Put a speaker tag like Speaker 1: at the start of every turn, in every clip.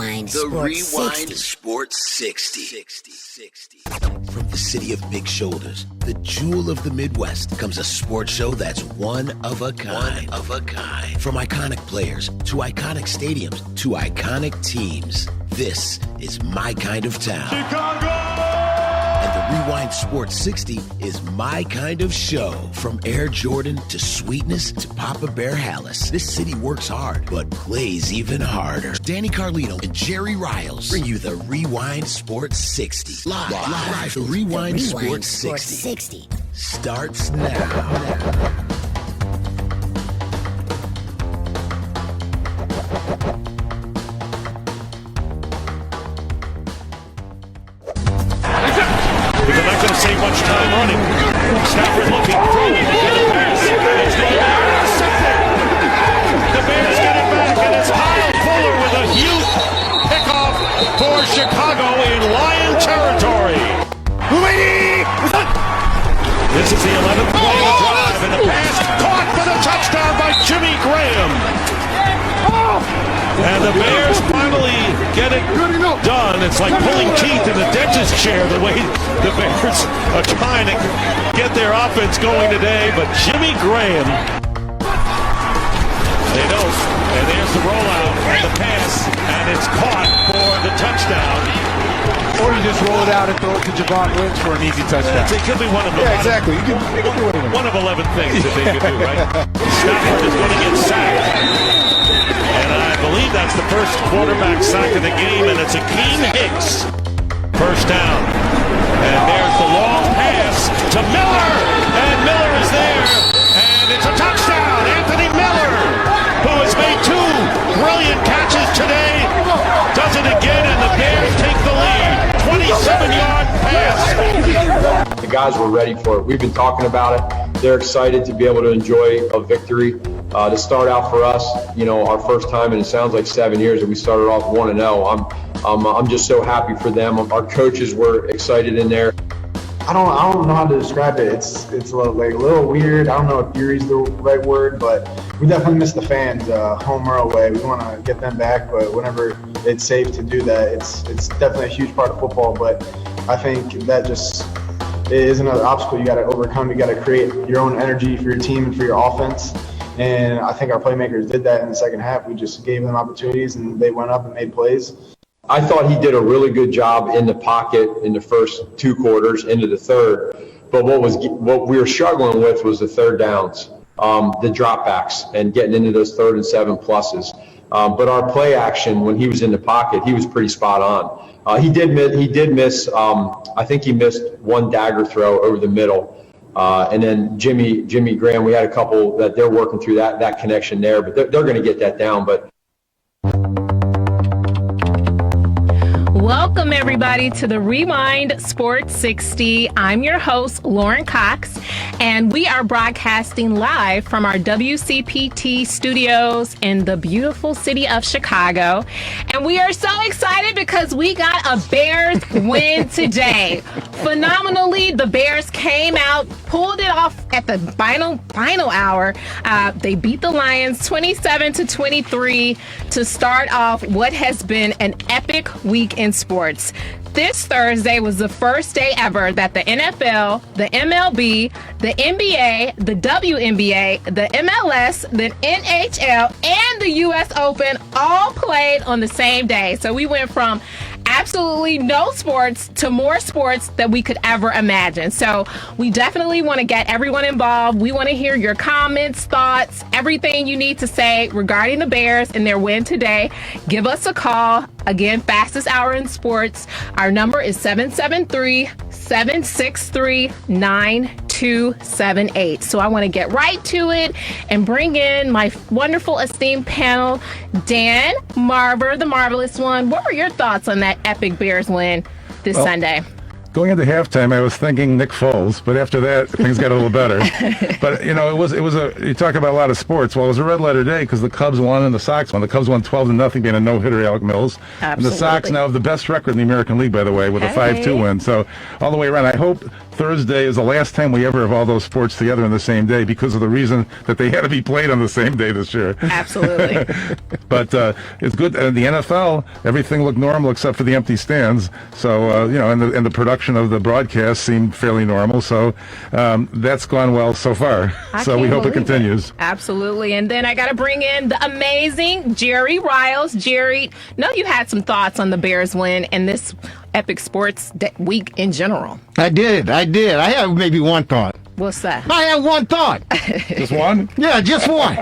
Speaker 1: Rewind Sports
Speaker 2: Rewind
Speaker 1: 60.
Speaker 2: Sports 60. From the city of big shoulders, the jewel of the Midwest, comes a sports show that's one of a kind. From iconic players to iconic stadiums to iconic teams, this is my kind of town. Chicago! And the Rewind Sports 60 is my kind of show. From Air Jordan to Sweetness to Papa Bear Hallis, this city works hard, but plays even harder. Danny Carlino and Jerry Riles bring you the Rewind Sports 60. Live. The Rewind Sports 60 starts now.
Speaker 3: They're not going to save much time running. Stafford looking through for the pass. It's going to be intercepted. The Bears get it back, and it's Kyle Fuller with a huge pickoff for Chicago in Lion territory. This is the 11th play of the drive, and the pass caught for the touchdown by Jimmy Graham. And the Bears finally get it done. It's like pulling teeth in the dentist chair, the way the Bears are trying to get their offense going today. But Jimmy Graham, they don't. And there's the rollout and the pass, and it's caught for the touchdown.
Speaker 4: Or you just roll it out and throw it to Javon Wentz for an easy touchdown.
Speaker 3: It could be one of them.
Speaker 4: Yeah, exactly. You can do it.
Speaker 3: One of 11 things that they could do, right? Stafford is going to get sacked. And I believe that's the first quarterback sack of the game, and it's Akeem Hicks. First down. And there's the long pass to Miller. And Miller is there. And it's a touchdown. Anthony Miller, who has made two brilliant catches today, does it again, and the Bears take the lead. 27-yard pass.
Speaker 5: The guys were ready for it. We've been talking about it. They're excited to be able to enjoy a victory. To start out for us, our first time, and it sounds like 7 years that we started off 1-0. I'm just so happy for them. Our coaches were excited in there.
Speaker 6: I don't know how to describe it. It's a little weird. I don't know if Erie's the right word, but we definitely miss the fans, home or away. We want to get them back, but whenever it's safe to do that, it's definitely a huge part of football. But I think that just is another obstacle you got to overcome. You got to create your own energy for your team and for your offense. And I think our playmakers did that in the second half. We just gave them opportunities, and they went up and made plays.
Speaker 5: I thought he did a really good job in the pocket in the first two quarters into the third. But what we were struggling with was the third downs, the dropbacks, and getting into those 3rd and 7 pluses. But our play action when he was in the pocket, he was pretty spot on. He did miss. I think he missed one dagger throw over the middle. And then Jimmy Graham, we had a couple that they're working through that connection there, but they're going to get that down. But
Speaker 7: welcome, everybody, to the Rewind Sports 60. I'm your host, Lauren Cox, and we are broadcasting live from our WCPT studios in the beautiful city of Chicago. And we are so excited because we got a Bears win today. Phenomenally, the Bears came out, pulled it off at the final hour. They beat the Lions 27-23 to start off what has been an epic week in sports. This Thursday was the first day ever that the NFL, the MLB, the NBA, the WNBA, the MLS, the NHL, and the US Open all played on the same day. So we went from absolutely no sports to more sports that we could ever imagine. So we definitely want to get everyone involved. We want to hear your comments, thoughts, everything you need to say regarding the Bears and their win today. Give us a call. Again, fastest hour in sports. Our number is 773-763-9278. So I want to get right to it and bring in my wonderful esteemed panel. Dan, Marver, the marvelous one. What were your thoughts on that epic Bears win this Sunday?
Speaker 4: Going into halftime, I was thinking Nick Foles, but after that, things got a little better. But it was you talk about a lot of sports. Well, it was a red letter day because the Cubs won and the Sox won. The Cubs won 12-0, being a no-hitter, Alec Mills.
Speaker 7: Absolutely.
Speaker 4: And the Sox now have the best record in the American League, by the way, with a 5-2 win. So all the way around, I hope Thursday is the last time we ever have all those sports together on the same day because of the reason that they had to be played on the same day this year.
Speaker 7: Absolutely.
Speaker 4: But it's good. In the NFL, everything looked normal except for the empty stands. So, and the production of the broadcast seemed fairly normal. So that's gone well so far. So we hope it continues.
Speaker 7: Absolutely. And then I got to bring in the amazing Jerry Riles. Jerry, know you had some thoughts on the Bears win and this epic sports week in general.
Speaker 1: I did. I have maybe one thought.
Speaker 7: What's that?
Speaker 1: I have one thought.
Speaker 4: Just one?
Speaker 1: Yeah, just one.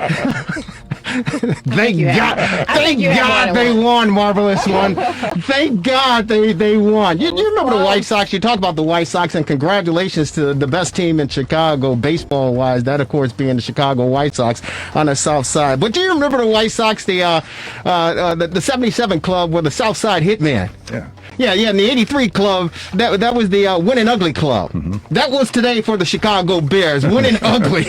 Speaker 1: Thank God they won, marvelous one. Thank God they won. You remember the White Sox? You talked about the White Sox, and congratulations to the best team in Chicago, baseball-wise. That, of course, being the Chicago White Sox on the South Side. But do you remember the White Sox, the 77 club with the South Side Hitman? Yeah, and the 83 club, that was the Winning Ugly club. Mm-hmm. That was today for the Chicago Bears, Winning Ugly.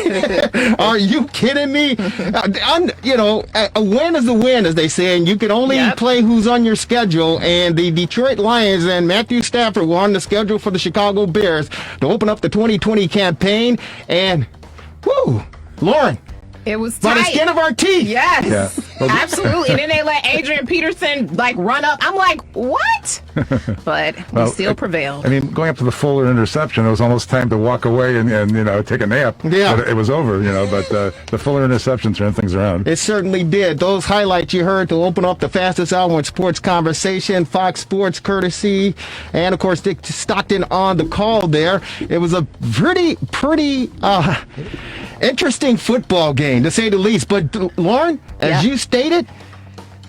Speaker 1: Are you kidding me? A win is a win, as they say, and you can only play who's on your schedule. And the Detroit Lions and Matthew Stafford were on the schedule for the Chicago Bears to open up the 2020 campaign. And, Lauren.
Speaker 7: It was
Speaker 1: by
Speaker 7: tight.
Speaker 1: the skin of our teeth.
Speaker 7: Yes, absolutely. And then they let Adrian Peterson run up. I'm like, what? But we still prevailed.
Speaker 4: I mean, going up to the Fuller interception, it was almost time to walk away and take a nap.
Speaker 1: Yeah,
Speaker 4: but it was over. But the Fuller interception turned things around.
Speaker 1: It certainly did. Those highlights you heard to open up the fastest hour in sports conversation, Fox Sports courtesy, and of course Dick Stockton on the call there. It was a pretty interesting football game, to say the least. But Lauren, as you stated,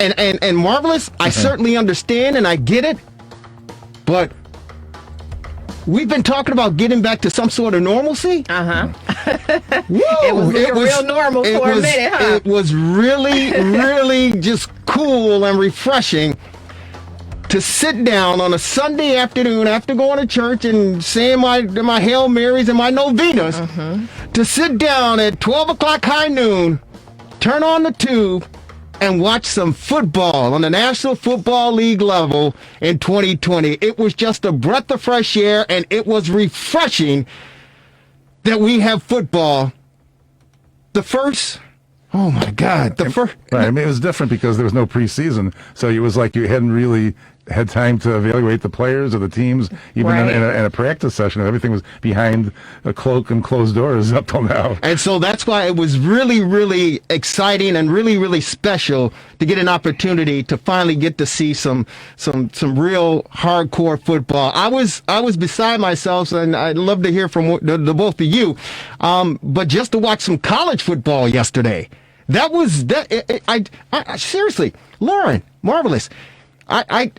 Speaker 1: and Marvelous, I certainly understand and I get it. But we've been talking about getting back to some sort of normalcy.
Speaker 7: It was real normal for a minute, huh?
Speaker 1: It was really, really just cool and refreshing to sit down on a Sunday afternoon after going to church and saying my Hail Marys and my novenas, to sit down at 12 o'clock high noon, turn on the tube, and watch some football on the National Football League level in 2020. It was just a breath of fresh air, and it was refreshing that we have football. The first... Oh, my God.
Speaker 4: Right. I mean, it was different because there was no preseason. So it was like you hadn't really had time to evaluate the players or the teams, even in a practice session. Everything was behind a cloak and closed doors up till now.
Speaker 1: And so that's why it was really, really exciting and really, really special to get an opportunity to finally get to see some real hardcore football. I was beside myself, and I'd love to hear from the both of you. But just to watch some college football yesterday. That was I seriously, Lauren, Marvelous. I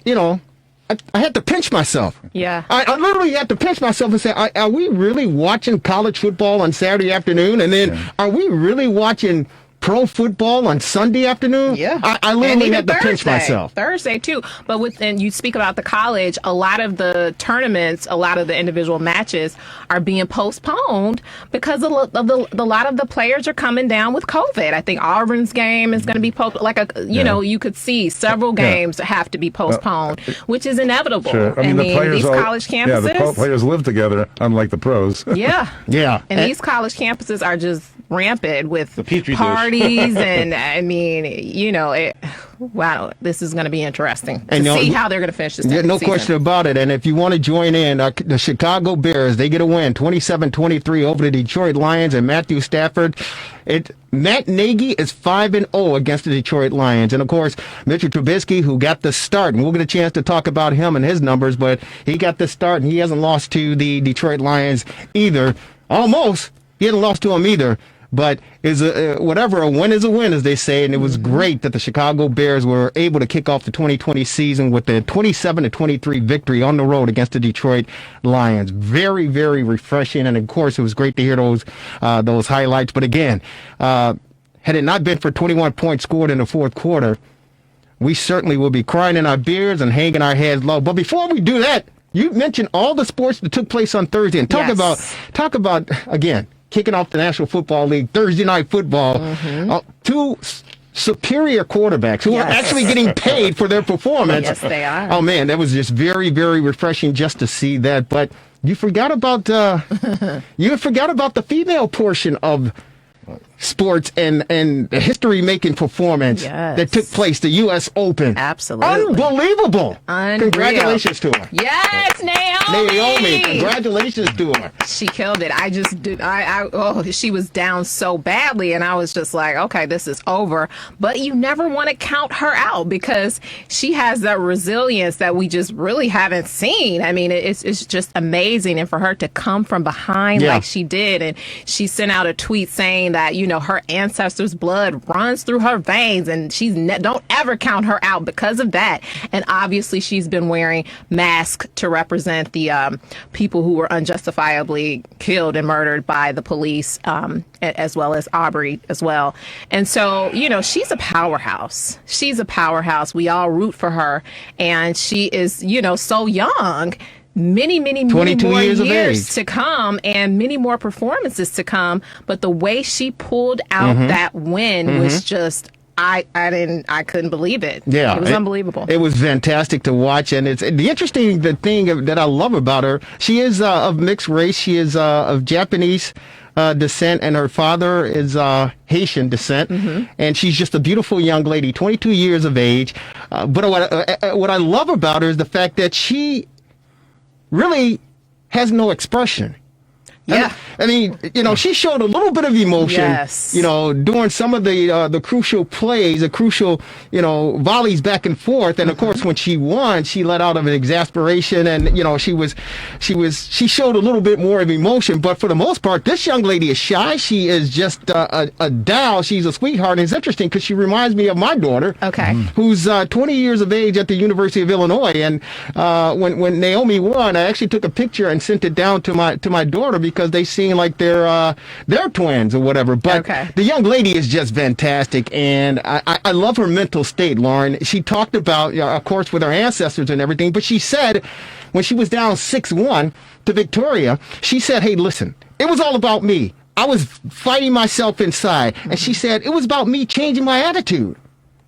Speaker 1: had to pinch myself.
Speaker 7: Yeah.
Speaker 1: I literally had to pinch myself and say, are we really watching college football on Saturday afternoon? And then are we really watching pro football on Sunday afternoon?
Speaker 7: Yeah.
Speaker 1: I literally had to pinch myself.
Speaker 7: Thursday, too. But and you speak about the college, a lot of the tournaments, a lot of the individual matches are being postponed because a lot of the players are coming down with COVID. I think Auburn's game is going to be postponed. You could see several games have to be postponed, which is inevitable.
Speaker 4: Sure. I mean,
Speaker 7: these college campuses.
Speaker 4: Yeah, the players live together, unlike the pros.
Speaker 7: Yeah.
Speaker 1: Yeah.
Speaker 7: And these college campuses are just rampant with
Speaker 4: the Petri
Speaker 7: parties and I mean, wow, this is going to be interesting to see how they're going to finish this season.
Speaker 1: No question about it. And if you want to join in, the Chicago Bears, they get a win 27-23 over the Detroit Lions and Matthew Stafford. Matt Nagy is 5-0 against the Detroit Lions. And, of course, Mitchell Trubisky, who got the start. And we'll get a chance to talk about him and his numbers, but he got the start, and he hasn't lost to the Detroit Lions either. Almost. He hasn't lost to them either. But a win is a win, as they say, and it was great that the Chicago Bears were able to kick off the 2020 season with a 27-23 victory on the road against the Detroit Lions. Very, very refreshing, and of course, it was great to hear those highlights. But again, had it not been for 21 points scored in the fourth quarter, we certainly will be crying in our beers and hanging our heads low. But before we do that, you mentioned all the sports that took place on Thursday, and talk about again. Kicking off the National Football League, Thursday Night Football. Two superior quarterbacks who are actually getting paid for their performance.
Speaker 7: Yes, they are.
Speaker 1: Oh, man, that was just very, very refreshing just to see that. But you forgot about the female portion of sports and history-making performance that took place, the U.S. Open.
Speaker 7: Absolutely.
Speaker 1: Unbelievable.
Speaker 7: Unreal.
Speaker 1: Congratulations to her.
Speaker 7: Yes, Naomi.
Speaker 1: Congratulations to her.
Speaker 7: She killed it. She was down so badly, and I was just like, okay, this is over. But you never want to count her out because she has that resilience that we just really haven't seen. I mean, it's just amazing. And for her to come from behind like she did, and she sent out a tweet saying that, her ancestors' blood runs through her veins, and don't ever count her out because of that. And obviously, she's been wearing masks to represent the people who were unjustifiably killed and murdered by the police, as well as Aubrey as well. And so, she's a powerhouse. She's a powerhouse. We all root for her, and she is, so young. Many more years to come and many more performances to come. But the way she pulled out that win was just, I couldn't believe it. Yeah. It was unbelievable.
Speaker 1: It was fantastic to watch. And it's the thing that I love about her. She is of mixed race. She is of Japanese descent, and her father is Haitian descent, and she's just a beautiful young lady, 22 years of age. But what I love about her is the fact that she really has no expression.
Speaker 7: Yeah.
Speaker 1: I mean, she showed a little bit of emotion, during some of the crucial plays, the crucial, volleys back and forth. And of course, when she won, she let out of an exasperation, and, she showed a little bit more of emotion. But for the most part, this young lady is shy. She is just a doll. She's a sweetheart. And it's interesting because she reminds me of my daughter, who's 20 years of age at the University of Illinois. And when Naomi won, I actually took a picture and sent it down to my daughter because they seem like they're twins or whatever. But the young lady is just fantastic, and I love her mental state, Lauren. She talked about, of course, with her ancestors and everything, but she said when she was down 6-1 to Victoria, she said, hey, listen, it was all about me. I was fighting myself inside. And she said, it was about me changing my attitude.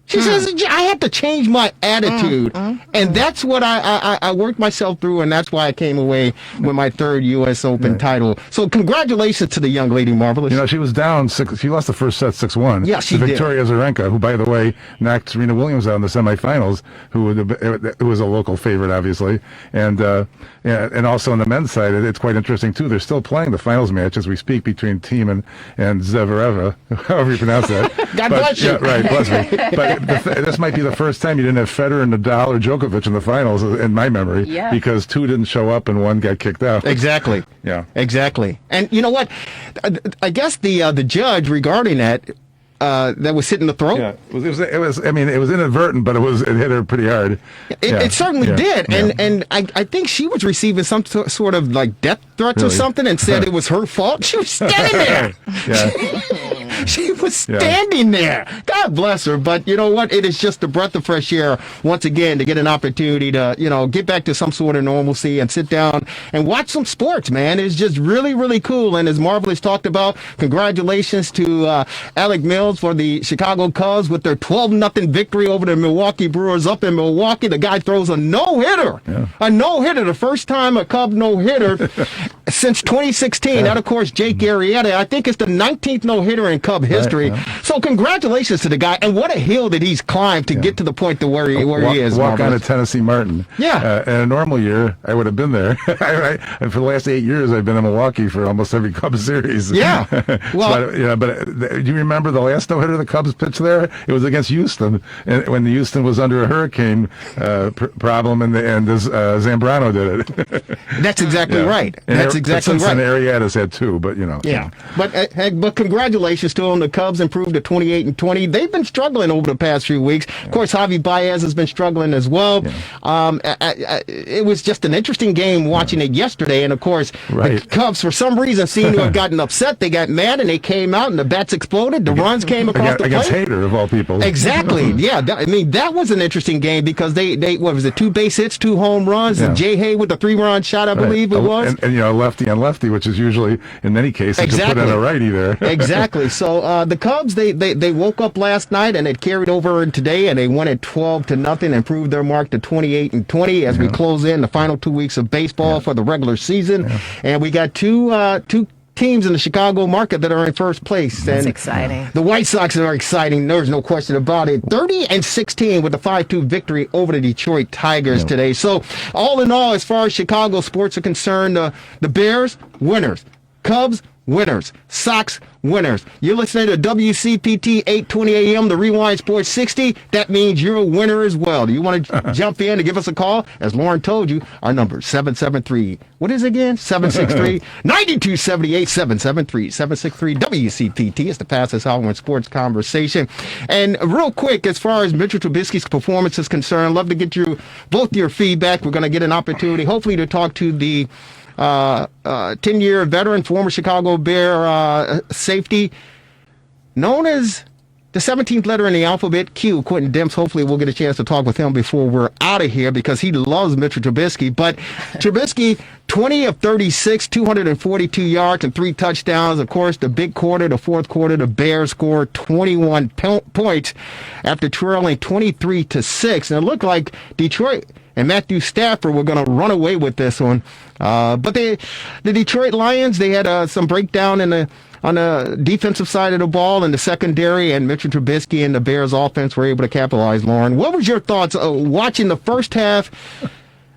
Speaker 1: She says, I had to change my attitude. And that's what I worked myself through, and that's why I came away with my third U.S. Open title. So congratulations to the young lady, Marvelous.
Speaker 4: She was down 6. She lost the first set 6-1.
Speaker 1: Yeah, she
Speaker 4: to
Speaker 1: did.
Speaker 4: Victoria Azarenka, who, by the way, knocked Serena Williams out in the semifinals, who was a local favorite, obviously. And also on the men's side, it's quite interesting, too. They're still playing the finals match as we speak between Thiem and Zverev, however you pronounce that.
Speaker 1: God bless you.
Speaker 4: Yeah, right, bless me. But this might be the first time you didn't have Federer, Nadal, or Djokovic in the finals, in my memory, because 2 didn't show up and 1 got kicked out.
Speaker 1: Exactly.
Speaker 4: Yeah.
Speaker 1: Exactly. And you know what? I guess the judge regarding that was hitting the throat.
Speaker 4: Yeah, it was. I mean, it was inadvertent, but it hit her pretty hard.
Speaker 1: It certainly did, and I think she was receiving some sort of like death threats or something, and said it was her fault. She was standing there. She was standing there. God bless her. But you know what? It is just a breath of fresh air once again to get an opportunity to get back to some sort of normalcy and sit down and watch some sports. Man, it's just really, really cool. And as Marvelous talked about, congratulations to Alec Mills for the Chicago Cubs with their 12-0 victory over the Milwaukee Brewers up in Milwaukee. The guy throws a no-hitter. Yeah. A no-hitter. The first time a Cub no-hitter since 2016. Yeah. That, of course, Jake Arrieta. I think it's the 19th no-hitter in Cub history. Right, yeah. So congratulations to the guy. And what a hill that he's climbed to get to the point to where he is.
Speaker 4: Walk on to Tennessee Martin.
Speaker 1: Yeah.
Speaker 4: In a normal year, I would have been there. And for the last 8 years, I've been in Milwaukee for almost every Cubs series.
Speaker 1: Yeah.
Speaker 4: Well, but do you remember the last no-hitter the Cubs pitched there? It was against Houston, and when Houston was under a hurricane problem, and Zambrano did it.
Speaker 1: That's exactly right. That's exactly right.
Speaker 4: And Arrieta's had 2, but
Speaker 1: Yeah. But congratulations to them. The Cubs improved to 28-20. They've been struggling over the past few weeks. Of course, Javi Baez has been struggling as well. Yeah. It was just an interesting game watching it yesterday, and of course, the Cubs for some reason seem to have gotten upset. They got mad and they came out and the bats exploded. The runs came across the plate.
Speaker 4: Against Hader, of all people.
Speaker 1: Exactly. Yeah. That was an interesting game because they what was it, 2 base hits, 2 home runs, and Jay Hay with a 3-run shot, I believe it was.
Speaker 4: And lefty on lefty, which is usually, in many cases, you put in a righty there.
Speaker 1: Exactly. So the Cubs, they they woke up last night and it carried over today, and they won it 12-0, improved their mark to 28-20 as we close in the final 2 weeks of baseball for the regular season. And we got two teams in the Chicago market that are in first place.
Speaker 7: That's
Speaker 1: and
Speaker 7: exciting.
Speaker 1: The White Sox are exciting. There's no question about it. 30-16 with a 5-2 victory over the Detroit Tigers today. So all in all, as far as Chicago sports are concerned, the Bears, winners. Cubs, winners. Sox, winners. You're listening to WCPT 820 AM, the Rewind Sports 60. That means you're a winner as well. Do you want to jump in and give us a call? As Lauren told you, our number is 773. What is it again? 763-9278, 773-763 WCPT. It's the fastest hour in sports conversation. And real quick, as far as Mitchell Trubisky's performance is concerned, love to get both your feedback. We're going to get an opportunity, hopefully, to talk to the 10-year veteran, former Chicago Bear safety, known as the 17th letter in the alphabet, Q, Quentin Demps. Hopefully we'll get a chance to talk with him before we're out of here because he loves Mitchell Trubisky. But Trubisky, 20 of 36, 242 yards and 3 touchdowns. Of course, the big quarter, the fourth quarter, the Bears scored 21 points after trailing 23-6. And it looked like Detroit and Matthew Stafford were going to run away with this one. But the Detroit Lions, they had some breakdown on the defensive side of the ball in the secondary, and Mitchell Trubisky and the Bears offense were able to capitalize, Lauren. What was your thoughts watching the first half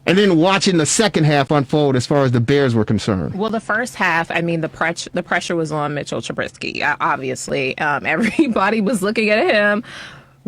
Speaker 1: and then watching the second half unfold as far as the Bears were concerned?
Speaker 7: Well, the first half, I mean, the pressure was on Mitchell Trubisky, obviously. Everybody was looking at him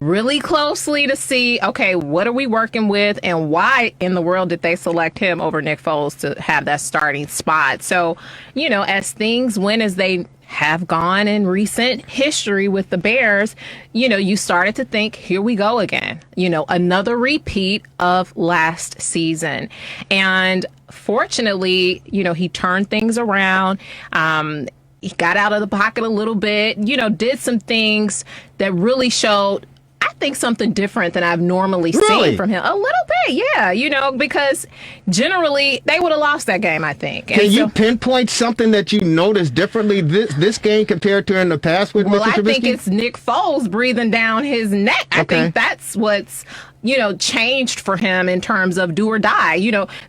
Speaker 7: really closely to see, okay, what are we working with and why in the world did they select him over Nick Foles to have that starting spot? So, as things went as they have gone in recent history with the Bears, you started to think, here we go again, another repeat of last season. And fortunately, he turned things around. He got out of the pocket a little bit, did some things that really showed, I think, something different than I've normally seen from him. A little bit, yeah, because generally they would have lost that game, I think.
Speaker 1: Can you pinpoint something that you noticed differently this game compared to in the past with Mitchell Trubisky?
Speaker 7: Well, I think it's Nick Foles breathing down his neck. I think that's what's changed for him in terms of do or die.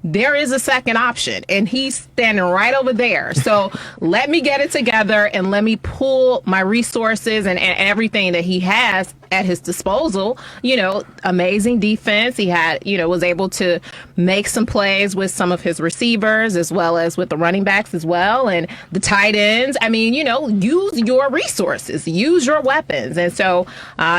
Speaker 7: There is a second option, and he's standing right over there. So let me get it together and let me pull my resources and everything that he has at his disposal. Amazing defense. He had, was able to make some plays with some of his receivers as well as with the running backs as well, and the tight ends. I mean, use your resources, use your weapons. And so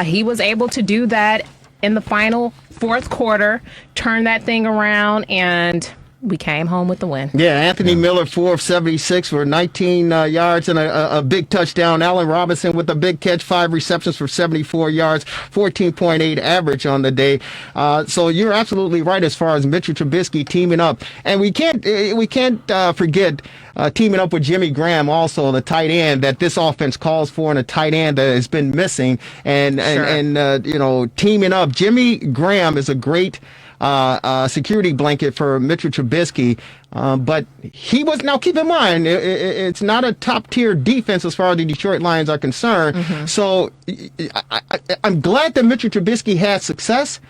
Speaker 7: he was able to do that in the final fourth quarter, turn that thing around, and we came home with the win.
Speaker 1: Yeah, Anthony Miller, 4 of 76 for 19 yards and a big touchdown. Allen Robinson with a big catch, 5 receptions for 74 yards, 14.8 average on the day. So you're absolutely right as far as Mitchell Trubisky teaming up. And we can't forget teaming up with Jimmy Graham, also the tight end that this offense calls for, and a tight end that has been missing. And teaming up, Jimmy Graham is a great security blanket for Mitchell Trubisky, but he was, now keep in mind, it's not a top tier defense as far as the Detroit Lions are concerned. Mm-hmm. So I'm glad that Mitchell Trubisky had success.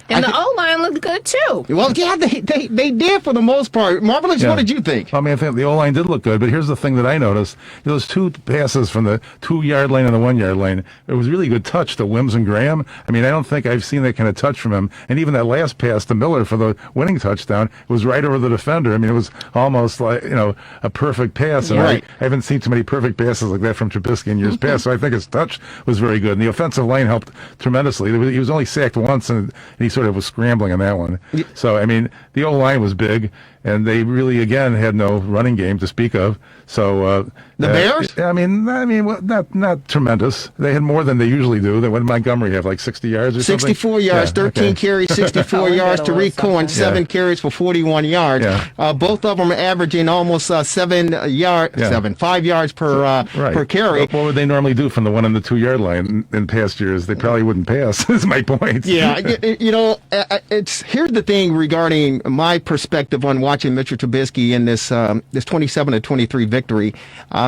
Speaker 7: And the O-line looked good, too.
Speaker 1: Well, yeah, they did for the most part. Marvelous, what did you think?
Speaker 4: I mean, I think the O-line did look good, but here's the thing that I noticed. Those 2 passes from the 2-yard lane and the 1-yard lane, it was really good touch to Wims and Graham. I mean, I don't think I've seen that kind of touch from him. And even that last pass to Miller for the winning touchdown, it was right over the defender. I mean, it was almost like, a perfect pass. And
Speaker 1: right.
Speaker 4: I haven't seen too many perfect passes like that from Trubisky in years past, so I think his touch was very good. And the offensive line helped tremendously. He was only sacked once, and he sort of was scrambling on that one. So, I mean, the O-line was big, and they really, again, had no running game to speak of. So
Speaker 1: the Bears?
Speaker 4: I mean, well, not tremendous. They had more than they usually do. What did Montgomery have, like 60 yards or
Speaker 1: 64 yards, 13 carries, 64 yards. Tariq Cohen, 7 carries for 41 yards.
Speaker 4: Yeah.
Speaker 1: Both of them are averaging almost 5 yards per carry.
Speaker 4: What would they normally do from the 1 and the 2 yard line in past years? They probably wouldn't pass, is my point.
Speaker 1: Yeah, here's the thing regarding my perspective on watching Mitchell Trubisky in this 27-23 victory.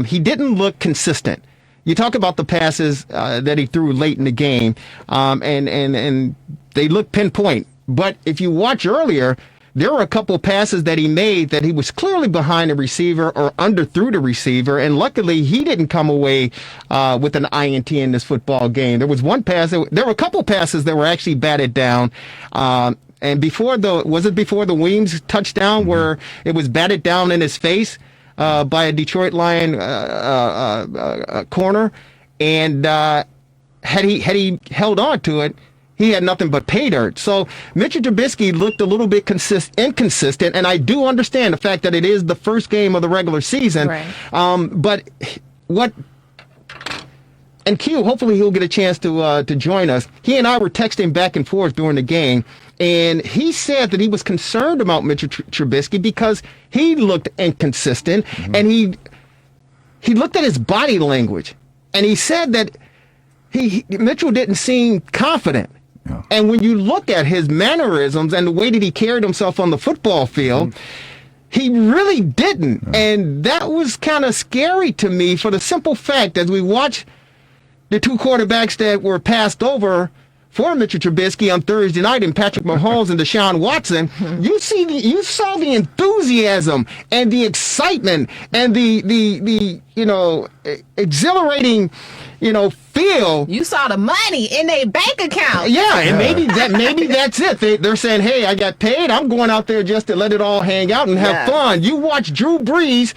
Speaker 1: He didn't look consistent. you talk about the passes that he threw late in the game, and they look pinpoint. But if you watch earlier, there were a couple passes that he made that he was clearly behind the receiver or underthrew the receiver, and luckily he didn't come away with an INT in this football game. There was one pass. There were a couple passes that were actually batted down. And before the Weems touchdown where it was batted down in his face by a Detroit Lion corner, and had he held on to it, he had nothing but pay dirt. So Mitchell Trubisky looked a little bit inconsistent, and I do understand the fact that it is the first game of the regular season.
Speaker 7: Right.
Speaker 1: But what? And Q, hopefully he'll get a chance to join us. He and I were texting back and forth during the game, and he said that he was concerned about Mitchell Trubisky because he looked inconsistent, and he looked at his body language, and he said that Mitchell didn't seem confident. Yeah. And when you look at his mannerisms and the way that he carried himself on the football field, he really didn't. Yeah. And that was kind of scary to me for the simple fact, as we watch the two quarterbacks that were passed over for Mitchell Trubisky on Thursday night in Patrick Mahomes and Deshaun Watson, you saw the enthusiasm and the excitement and the exhilarating, feel.
Speaker 7: You saw the money in their bank account.
Speaker 1: Yeah, and maybe that's it. They're saying, hey, I got paid. I'm going out there just to let it all hang out and have fun. You watch Drew Brees,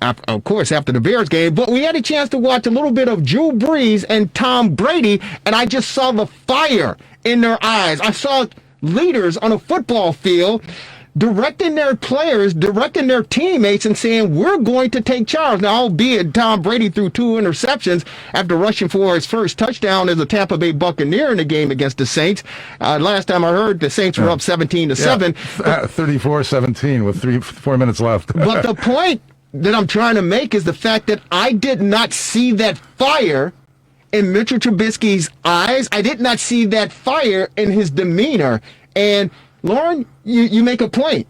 Speaker 1: of course, after the Bears game, but we had a chance to watch a little bit of Drew Brees and Tom Brady, and I just saw the fire in their eyes. I saw leaders on a football field directing their players, directing their teammates, and saying, we're going to take charge. Now, albeit Tom Brady threw 2 interceptions after rushing for his first touchdown as a Tampa Bay Buccaneer in the game against the Saints. Last time I heard, the Saints were up 17-7.
Speaker 4: 34-17 with 4 minutes left.
Speaker 1: But the point that I'm trying to make is the fact that I did not see that fire in Mitchell Trubisky's eyes. I did not see that fire in his demeanor. And Lauren, you make a point.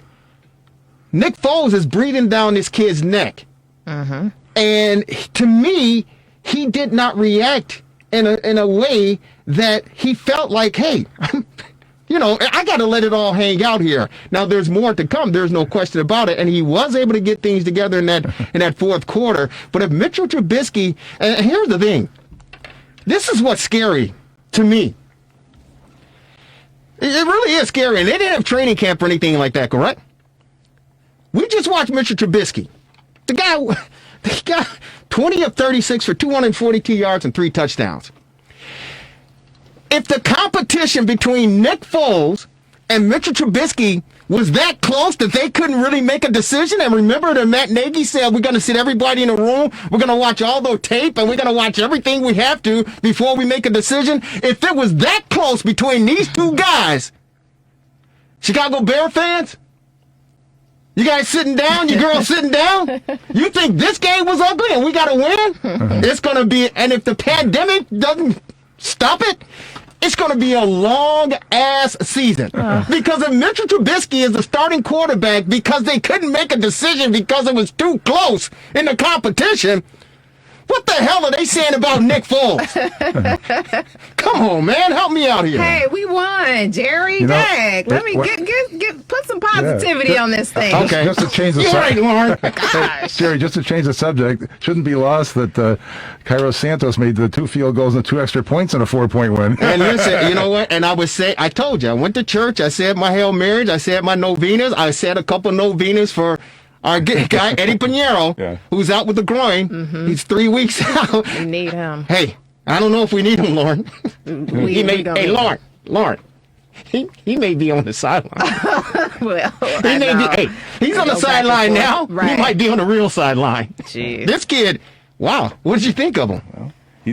Speaker 1: Nick Foles is breathing down this kid's neck. And to me, he did not react in a way that he felt like, hey, I got to let it all hang out here. Now, there's more to come. There's no question about it. And he was able to get things together in that fourth quarter. But if Mitchell Trubisky, and here's the thing, this is what's scary to me. It really is scary. And they didn't have training camp or anything like that, correct? We just watched Mitchell Trubisky. The guy 20 of 36 for 242 yards and 3 touchdowns. If the competition between Nick Foles and Mitchell Trubisky was that close that they couldn't really make a decision, and remember that Matt Nagy said we're going to sit everybody in a room, we're going to watch all the tape, and we're going to watch everything we have to before we make a decision. If it was that close between these two guys, Chicago Bear fans, you guys sitting down, you girls sitting down, you think this game was ugly and we got to win? It's going to be, and if the pandemic doesn't stop it, it's going to be a long-ass season. Because if Mitchell Trubisky is the starting quarterback because they couldn't make a decision because it was too close in the competition, what the hell are they saying about Nick Foles? Come on, man. Help me out here.
Speaker 7: Hey, we won, Jerry. Dang. Let me put some positivity on this thing.
Speaker 1: Okay.
Speaker 4: Just to change the
Speaker 1: subject. Lauren.
Speaker 7: Gosh.
Speaker 4: Jerry, just to change the subject, shouldn't be lost that Cairo Santos made the 2 field goals and 2 extra points in a 4-point win.
Speaker 1: And listen, you know what? And I told you, I went to church. I said my Hail Marys. I said my novenas. I said a couple novenas for our guy, Eddie Pinheiro, who's out with the groin. He's 3 weeks out.
Speaker 7: We need him.
Speaker 1: Hey, I don't know if we need him, Lauren. Lauren. He may be on the sideline. He's on the sideline now. Right. He might be on the real sideline.
Speaker 7: Jeez.
Speaker 1: This kid, wow. What did you think of him?
Speaker 4: Well, he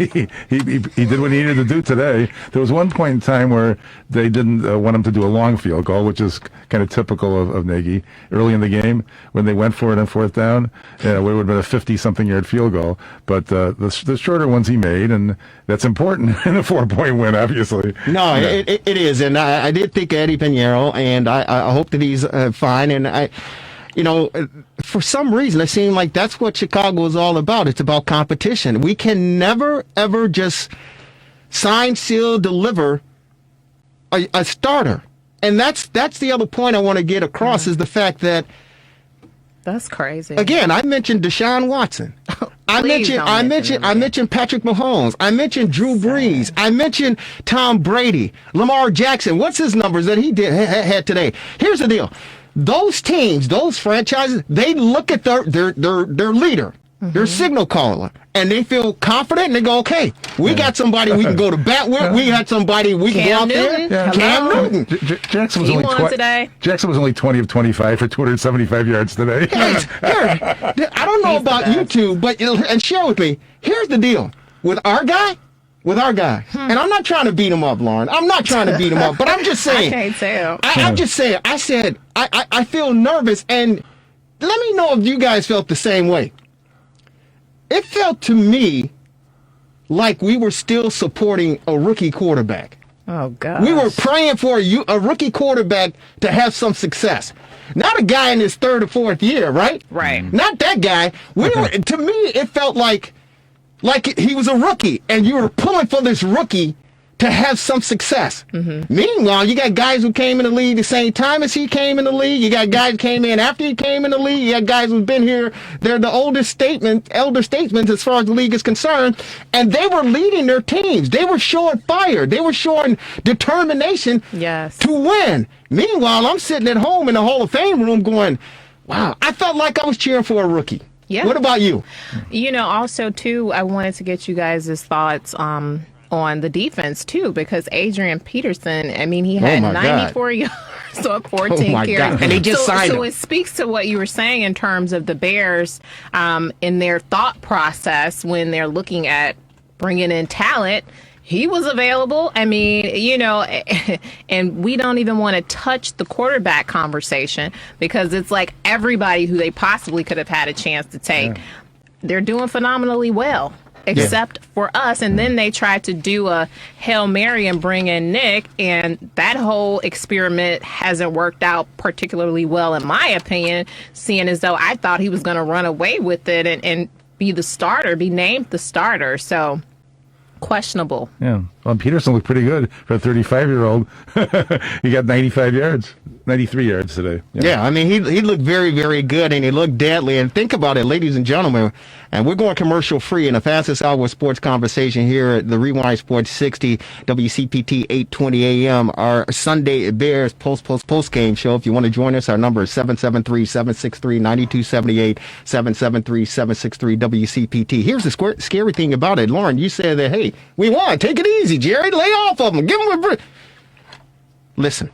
Speaker 4: did what he needed to do today. There was one point in time where they didn't want him to do a long field goal, which is kind of typical of Nagy. Early in the game, when they went for it on 4th down, it would have been a 50-something yard field goal. But the shorter ones he made, and that's important in a 4-point win, obviously.
Speaker 1: No, it is. And I did think Eddie Pinheiro, and I hope that he's fine. And for some reason, it seemed like that's what Chicago is all about. It's about competition. We can never, ever just sign, seal, deliver a starter. And that's the other point I want to get across is the fact that
Speaker 7: That's crazy.
Speaker 1: Again, I mentioned Deshaun Watson. I mentioned Patrick Mahomes. I mentioned Drew Brees. I mentioned Tom Brady, Lamar Jackson. What's his numbers that he had today? Here's the deal. Those teams, those franchises, they look at their leader, their signal caller, and they feel confident and they go, okay, we got somebody we can go to bat with. We got somebody we can go out there.
Speaker 4: Yeah.
Speaker 1: Cam Newton.
Speaker 4: Jackson was only 20 of 25 for 275 yards today.
Speaker 1: I don't know about you two, but and share with me. Here's the deal with our guy. And I'm not trying to beat him up, Lauren. I'm not trying to beat him up, but I'm just saying.
Speaker 7: I can't tell.
Speaker 1: I'm just saying. I said I feel nervous, and let me know if you guys felt the same way. It felt to me like we were still supporting a rookie quarterback.
Speaker 7: Oh, God.
Speaker 1: We were praying for a rookie quarterback to have some success. Not a guy in his third or fourth year, right?
Speaker 7: Right.
Speaker 1: Not that guy. To me, it felt like he was a rookie, and you were pulling for this rookie to have some success. Mm-hmm. Meanwhile, you got guys who came in the league the same time as he came in the league. You got guys who came in after he came in the league. You got guys who've been here. They're the elder statesmen as far as the league is concerned. And they were leading their teams. They were showing fire. They were showing determination to win. Meanwhile, I'm sitting at home in the Hall of Fame room going, wow, I felt like I was cheering for a rookie.
Speaker 7: Yeah.
Speaker 1: What about you?
Speaker 7: Also, too, I wanted to get you guys' thoughts on the defense, too, because Adrian Peterson, he had 94 yards on 14 carries.
Speaker 1: And they just signed him.
Speaker 7: So it speaks to what you were saying in terms of the Bears in their thought process when they're looking at bringing in talent. He was available. And we don't even want to touch the quarterback conversation because it's like everybody who they possibly could have had a chance to take, they're doing phenomenally well. Except for us. And then they tried to do a Hail Mary and bring in Nick, and that whole experiment hasn't worked out particularly well, in my opinion, seeing as though I thought he was going to run away with it and be the starter, be named the starter. So, questionable.
Speaker 4: Yeah. Well, Peterson looked pretty good for a 35-year-old. He got 93 yards today.
Speaker 1: Yeah, he looked very, very good, and he looked deadly. And think about it, ladies and gentlemen, and we're going commercial free in the fastest hour of sports conversation here at the Rewind Sports 60, WCPT 820 AM, our Sunday Bears post-game show. If you want to join us, our number is 773-763-9278, 773-763-WCPT. Here's the scary thing about it. Lauren, you said that, hey, we won. Take it easy, Jerry. Lay off of them. Give them a break. Listen.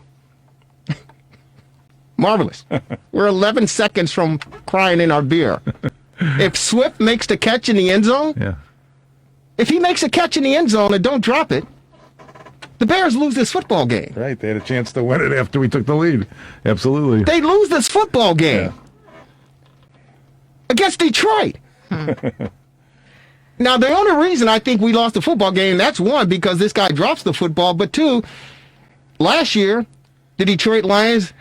Speaker 1: Marvelous. We're 11 seconds from crying in our beer. If Swift makes the catch in the end zone, if he makes a catch in the end zone and don't drop it, the Bears lose this football game.
Speaker 4: Right. They had a chance to win it after we took the lead. Absolutely.
Speaker 1: They lose this football game against Detroit. Now, the only reason I think we lost the football game, that's one, because this guy drops the football, but two, last year, the Detroit Lions,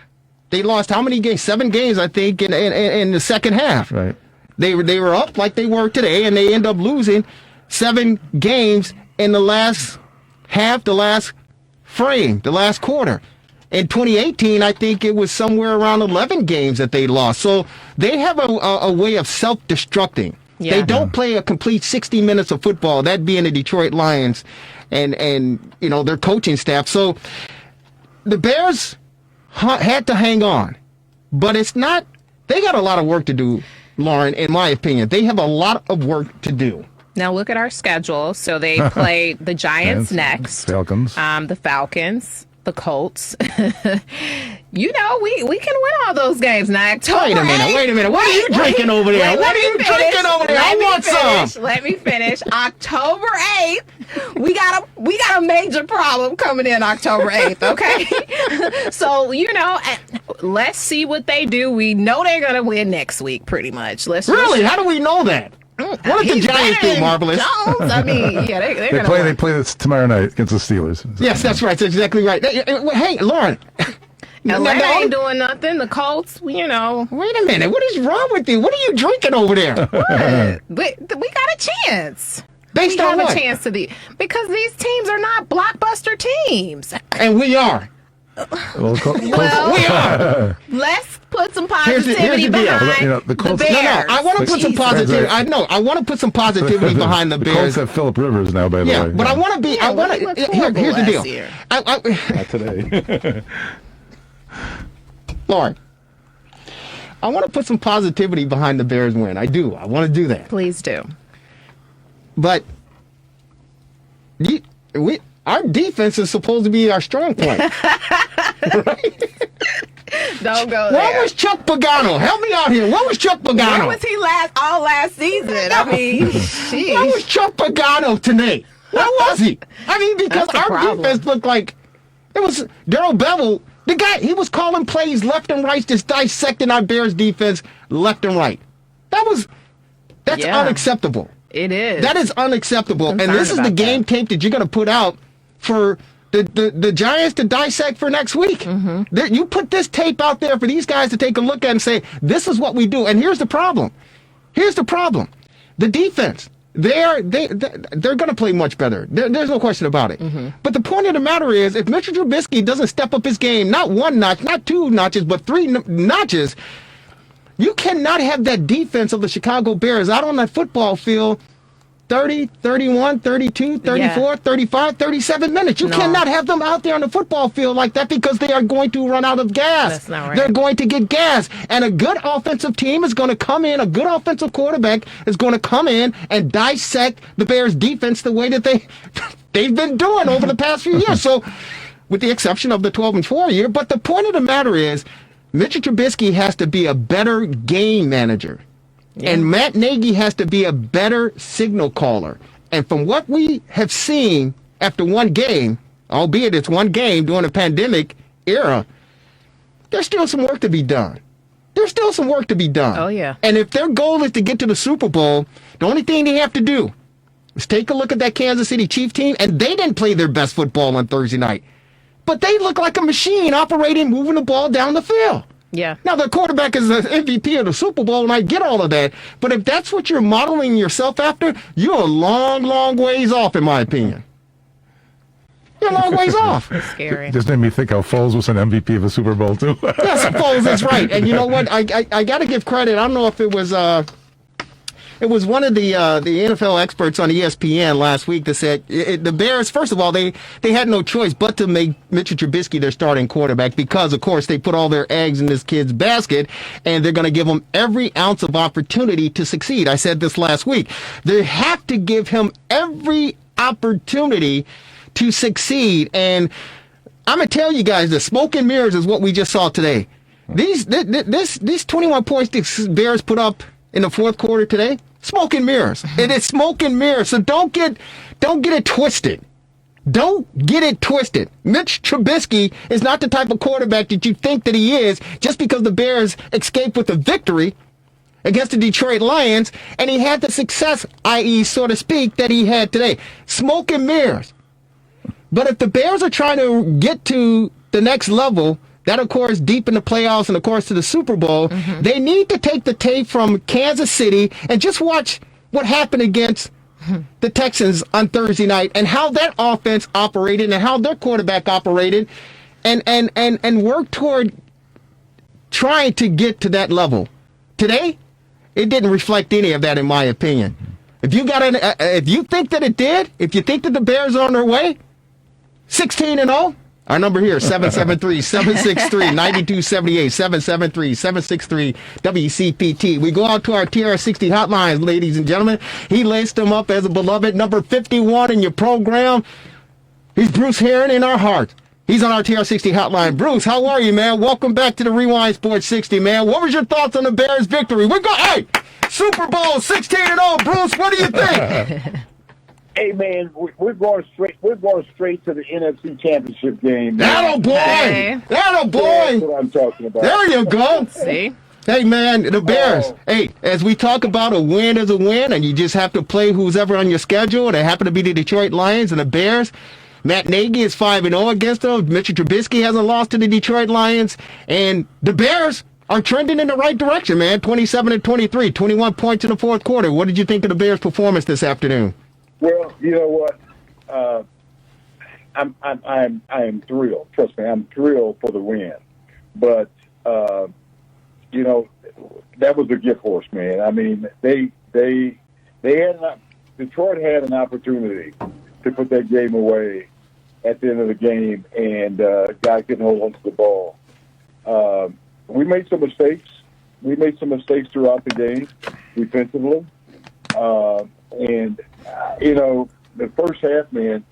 Speaker 1: they lost how many games? 7 games, I think, in the second half.
Speaker 4: Right.
Speaker 1: They were up like they were today, and they end up losing 7 games in the last half, the last frame, the last quarter. In 2018, I think it was somewhere around 11 games that they lost. So they have a way of self-destructing. Yeah. They don't play a complete 60 minutes of football, that being the Detroit Lions and their coaching staff. So the Bears had to hang on. But it's not – they got a lot of work to do, Lauren, in my opinion. They have a lot of work to do.
Speaker 7: Now look at our schedule. So they play the Giants next.
Speaker 4: Falcons.
Speaker 7: The Falcons. The Colts. We can win all those games now. October
Speaker 1: Wait a minute. What are you drinking over there? What are you drinking over there? I want some.
Speaker 7: Let me finish. October 8th, we got a major problem coming in October 8th, okay? So, let's see what they do. We know they're going to win next week, pretty much.
Speaker 1: Really? How do we know that? What did the Giants do, Marvelous?
Speaker 7: Jones.
Speaker 4: They play this tomorrow night against the Steelers.
Speaker 1: Yes, that's right. That's exactly right. Hey, Lauren.
Speaker 7: Atlanta ain't doing nothing. The Colts, you know.
Speaker 1: Wait a minute. What is wrong with you? What are you drinking over there?
Speaker 7: We got a chance.
Speaker 1: Based
Speaker 7: we
Speaker 1: on
Speaker 7: have
Speaker 1: what?
Speaker 7: a chance to be. Because these teams are not blockbuster teams.
Speaker 1: And we are.
Speaker 4: Well,
Speaker 1: We are.
Speaker 7: Let's put some
Speaker 1: Here's the
Speaker 7: positivity
Speaker 1: deal.
Speaker 7: behind
Speaker 4: You know, the
Speaker 7: the
Speaker 4: Colts-
Speaker 7: Bears.
Speaker 1: No, I want to put some positivity. I know. I want to put some positivity behind the
Speaker 4: The
Speaker 1: Bears.
Speaker 4: Colts have Phillip Rivers now, by the
Speaker 1: Yeah,
Speaker 4: way.
Speaker 1: but I want to be.
Speaker 7: Yeah,
Speaker 1: I want
Speaker 7: he looked
Speaker 1: to.
Speaker 7: horrible
Speaker 1: Here's the
Speaker 7: last
Speaker 1: deal.
Speaker 7: year.
Speaker 4: Not today.
Speaker 1: Lauren, I want to put some positivity behind the Bears win. I do. I want to do that.
Speaker 7: Please do.
Speaker 1: But our defense is supposed to be our strong point. Right?
Speaker 7: Don't go
Speaker 1: Where
Speaker 7: there.
Speaker 1: was Chuck Pagano? Help me out here. Where was Chuck Pagano?
Speaker 7: Where was he last season? I mean,
Speaker 1: Where
Speaker 7: sheesh.
Speaker 1: was Chuck Pagano today? Where was he? I mean, because
Speaker 7: That's a
Speaker 1: our
Speaker 7: problem.
Speaker 1: defense looked like it was Darrell Bevel. The guy, he was calling plays left and right, just dissecting our Bears defense left and right. That's
Speaker 7: Yeah.
Speaker 1: unacceptable.
Speaker 7: It is.
Speaker 1: That is unacceptable. And
Speaker 7: Concerned
Speaker 1: this is the
Speaker 7: about
Speaker 1: game
Speaker 7: that.
Speaker 1: tape that you're going to put out for the Giants to dissect for next week.
Speaker 7: Mm-hmm.
Speaker 1: You put this tape out there for these guys to take a look at and say, this is what we do. And here's the problem. The defense. They're going to play much better. There's no question about it.
Speaker 7: Mm-hmm.
Speaker 1: But the point of the matter is, if Mitchell Trubisky doesn't step up his game, not one notch, not two notches, but three notches, you cannot have that defense of the Chicago Bears out on that football field 30, 31, 32, 34,
Speaker 7: Yeah.
Speaker 1: 35, 37 minutes. You
Speaker 7: No.
Speaker 1: cannot have them out there on the football field like that because they are going to run out of gas.
Speaker 7: That's not right.
Speaker 1: They're going to get gas. And a good offensive team is going to come in, a good offensive quarterback is going to come in and dissect the Bears defense the way that they've been doing over the past few years. So, with the exception of the 12-4 year. But the point of the matter is, Mitchell Trubisky has to be a better game manager. And Matt Nagy has to be a better signal caller. And from what we have seen after one game, albeit it's one game during a pandemic era, there's still some work to be done.
Speaker 7: Oh, yeah.
Speaker 1: And if their goal is to get to the Super Bowl, the only thing they have to do is take a look at that Kansas City Chiefs team, and they didn't play their best football on Thursday night. But they look like a machine operating, moving the ball down the field.
Speaker 7: Yeah.
Speaker 1: Now, the quarterback is the MVP of the Super Bowl, and I get all of that. But if that's what you're modeling yourself after, you're a long, long ways off, in my opinion. You're a long ways off.
Speaker 7: Scary.
Speaker 4: Just made me think how Foles was an MVP of a Super Bowl, too.
Speaker 1: I suppose that's right. And you know what? I got to give credit. I don't know if it was one of the NFL experts on ESPN last week that said the Bears, first of all, they had no choice but to make Mitchell Trubisky their starting quarterback because, of course, they put all their eggs in this kid's basket, and they're going to give him every ounce of opportunity to succeed. I said this last week. They have to give him every opportunity to succeed. And I'm going to tell you guys, the smoke and mirrors is what we just saw today. These 21 points the Bears put up in the fourth quarter today, smoke and mirrors. It is smoke and mirrors. So don't get it twisted. Don't get it twisted. Mitch Trubisky is not the type of quarterback that you think that he is just because the Bears escaped with a victory against the Detroit Lions and he had the success, i.e., so to speak, that he had today. Smoke and mirrors. But if the Bears are trying to get to the next level, that, of course, deep in the playoffs and, of course, to the Super Bowl, they need to take the tape from Kansas City and just watch what happened against the Texans on Thursday night and how that offense operated and how their quarterback operated and work toward trying to get to that level. Today, it didn't reflect any of that, in my opinion. If you think that it did, if you think that the Bears are on their way, 16-0. Our number here, 773-763-9278, 773-763-WCPT. We go out to our TRS60 hotlines, ladies and gentlemen. He laced them up as a beloved number 51 in your program. He's Bruce Herron in our heart. He's on our TR60 hotline. Bruce, how are you, man? Welcome back to the Rewind Sports 60, man. What was your thoughts on the Bears' victory? Hey, Super Bowl 16-0. Bruce, what do you think?
Speaker 8: Hey man, we're going straight to the NFC Championship game.
Speaker 1: That'll boy!
Speaker 7: Hey.
Speaker 1: That'll boy!
Speaker 8: That's what I'm talking about.
Speaker 1: There you go.
Speaker 7: See?
Speaker 1: Hey, man, the Bears.
Speaker 8: Oh.
Speaker 1: Hey, as we talk about, a win is a win, and you just have to play who's ever on your schedule. They happen to be the Detroit Lions and the Bears. Matt Nagy is 5-0 against them. Mitchell Trubisky hasn't lost to the Detroit Lions. And the Bears are trending in the right direction, man. 27-23, 21 points in the fourth quarter. What did you think of the Bears' performance this afternoon?
Speaker 8: Well, you know what? I am thrilled. Trust me, I'm thrilled for the win. But you know, that was a gift horse, man. I mean, they had Detroit had an opportunity to put that game away at the end of the game, and guys couldn't hold on to the ball. We made some mistakes. We made some mistakes throughout the game defensively, and you know, the first half, man,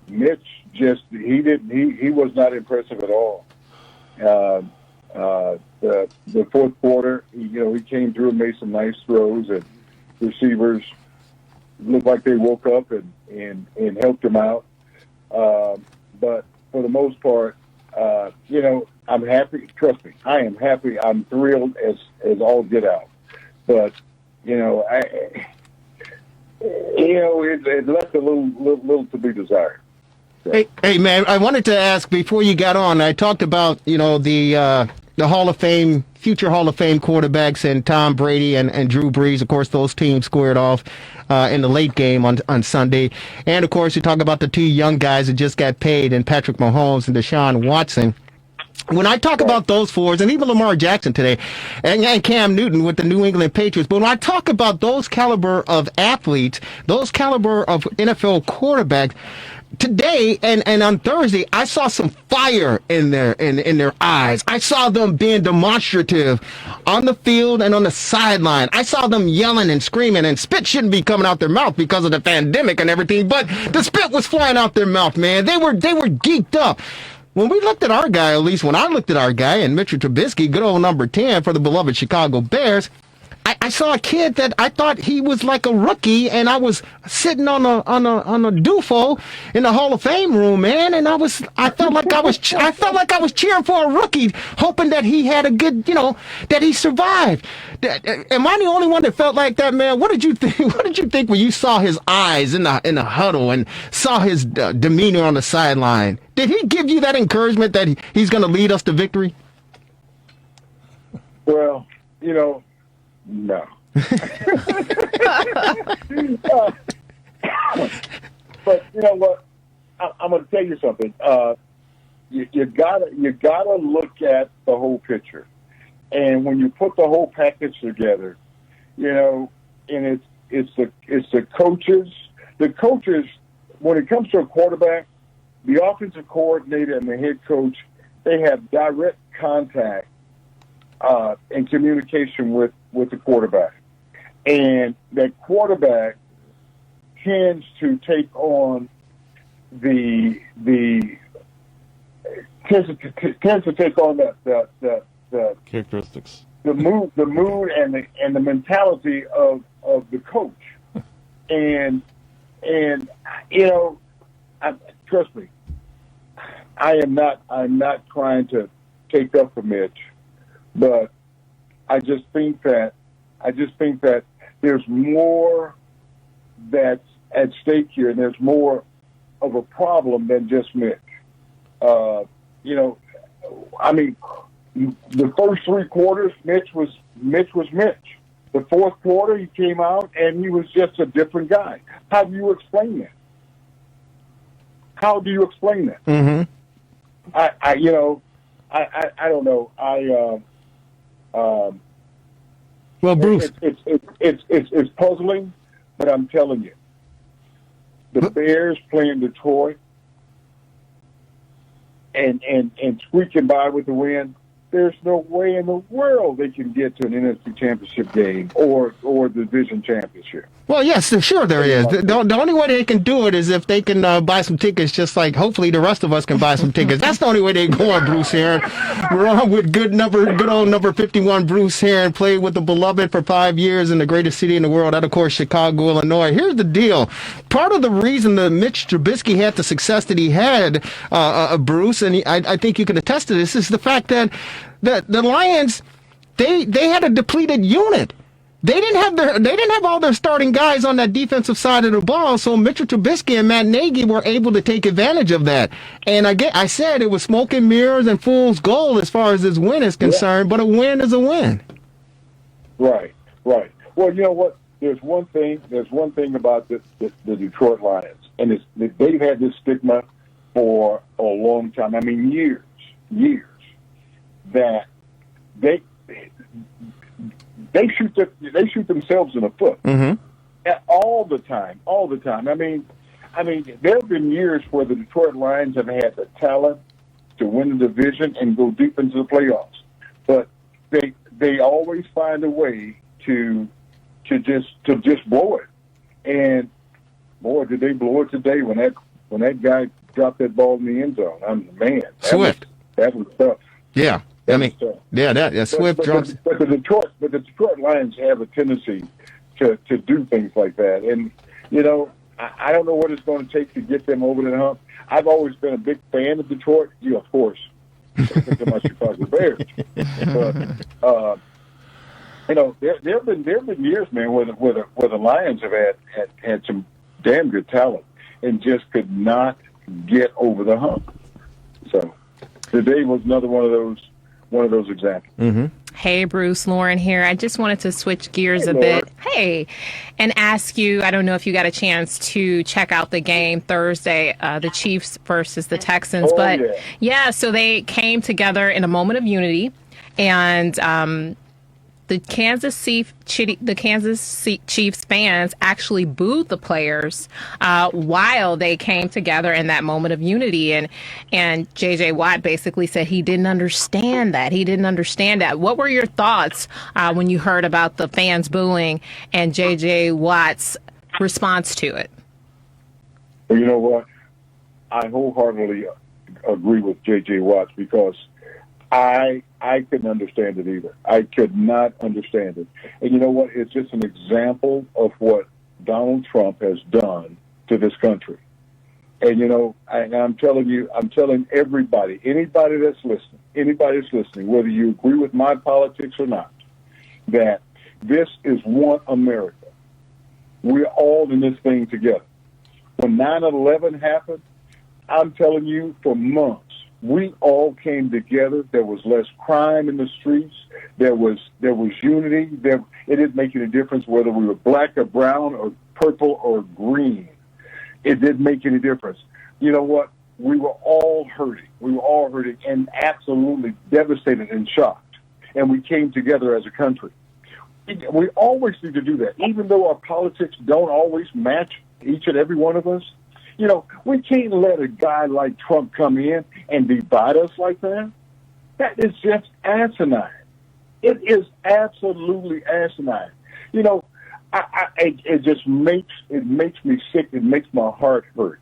Speaker 8: Mitch he was not impressive at all. The fourth quarter, he came through and made some nice throws, and receivers looked like they woke up and helped him out. But for the most part, I'm happy. Trust me, I am happy. I'm thrilled as all get out. But it left a little to be desired.
Speaker 1: Hey, man, I wanted to ask before you got on. I talked about the Hall of Fame, future Hall of Fame quarterbacks, and Tom Brady and Drew Brees. Of course, those teams squared off in the late game on Sunday. And of course, you talk about the two young guys that just got paid, and Patrick Mahomes and Deshaun Watson. When I talk about those fours, and even Lamar Jackson today, and Cam Newton with the New England Patriots, but when I talk about those caliber of athletes, those caliber of NFL quarterbacks, today and on Thursday, I saw some fire in their eyes. I saw them being demonstrative on the field and on the sideline. I saw them yelling and screaming, and spit shouldn't be coming out their mouth because of the pandemic and everything, but the spit was flying out their mouth, man. They were geeked up. When we looked at our guy, at least when I looked at our guy, and Mitchell Trubisky, good old number 10 for the beloved Chicago Bears, I saw a kid that I thought he was like a rookie, and I was sitting on a dufo in the Hall of Fame room, man, and I felt like I was cheering for a rookie, hoping that he had a good, that he survived. Am I the only one that felt like that, man? What did you think? What did you think when you saw his eyes in the huddle and saw his demeanor on the sideline? Did he give you that encouragement that he's going to lead us to victory?
Speaker 8: Well, no. But you know what? I'm going to tell you something. You gotta look at the whole picture, and when you put the whole package together, and it's the coaches. The coaches, when it comes to a quarterback, the offensive coordinator and the head coach, they have direct contact and communication with the quarterback. And that quarterback tends to take on the
Speaker 3: characteristics,
Speaker 8: the mood and the mentality of the coach. And trust me, I'm not trying to take up for Mitch, but I just think that there's more that's at stake here, and there's more of a problem than just Mitch. The first three quarters, Mitch was Mitch. The fourth quarter, he came out and he was just a different guy. How do you explain that? Mm-hmm. I don't know.
Speaker 1: Well, Bruce,
Speaker 8: it's puzzling, but I'm telling you, the Bears playing Detroit and squeaking by with the win. There's no way in the world they can get to an NFC championship game or the division championship.
Speaker 1: Well, yes, sure there is. The only way they can do it is if they can buy some tickets, just like hopefully the rest of us can buy some tickets. That's the only way they're going, Bruce Herron. We're on with good old number 51, Bruce Herron, played with the beloved for 5 years in the greatest city in the world, that, of course, Chicago, Illinois. Here's the deal. Part of the reason that Mitch Trubisky had the success that he had, Bruce, and I think you can attest to this, is the fact that the Lions, they had a depleted unit. They didn't have all their starting guys on that defensive side of the ball, so Mitchell Trubisky and Matt Nagy were able to take advantage of that. And I said it was smoke and mirrors and fool's gold as far as this win is concerned, but a win is a win.
Speaker 8: Right. Well, you know what? There's one thing about the Detroit Lions, and they've had this stigma for a long time. I mean, years, that they shoot themselves in the foot all the time. I mean, there have been years where the Detroit Lions have had the talent to win the division and go deep into the playoffs, but they always find a way to just blow it. And boy, did they blow it today when that guy dropped that ball in the end zone.
Speaker 1: Swift.
Speaker 8: That was tough.
Speaker 1: Yeah. Swift drops.
Speaker 8: But the Detroit Lions have a tendency to do things like that. And, you know, I don't know what it's going to take to get them over the hump. I've always been a big fan of Detroit. You, of course, because of my Chicago Bears. But, you know, there have been years, man, where the Lions have had some damn good talent and just could not get over the hump. So today was another one of those examples.
Speaker 1: Mm-hmm.
Speaker 7: Hey, Bruce, Lauren here. I just wanted to switch gears a bit. Hey, and ask you, I don't know if you got a chance to check out the game Thursday, the Chiefs versus the Texans. So they came together in a moment of unity, and the Kansas Chiefs fans actually booed the players while they came together in that moment of unity. And J.J. Watt basically said he didn't understand that. What were your thoughts when you heard about the fans booing and J.J. Watt's response to it?
Speaker 8: Well, you know what? I wholeheartedly agree with J.J. Watt because I couldn't understand it either. I could not understand it. And you know what? It's just an example of what Donald Trump has done to this country. And, you know, I'm telling everybody, anybody that's listening, whether you agree with my politics or not, that this is one America. We're all in this thing together. When 9/11 happened, I'm telling you, for months, we all came together. There was less crime in the streets. There was unity. It didn't make any difference whether we were black or brown or purple or green. It didn't make any difference. You know what? We were all hurting and absolutely devastated and shocked. And we came together as a country. We always need to do that, even though our politics don't always match each and every one of us. You know, we can't let a guy like Trump come in and divide us like that. That is just asinine. It is absolutely asinine. You know, it just makes me sick. It makes my heart hurt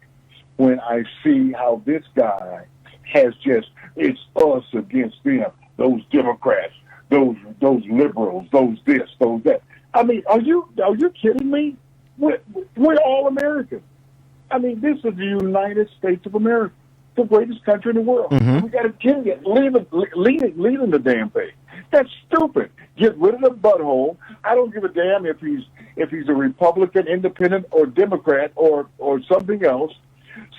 Speaker 8: when I see how this guy has it's us against them, those Democrats, those liberals, those this, those that. I mean, are you kidding me? We're all Americans. I mean, this is the United States of America, the greatest country in the world. Mm-hmm. We got to kill it, leave the damn thing. That's stupid. Get rid of the butthole. I don't give a damn if he's a Republican, Independent, or Democrat, or something else.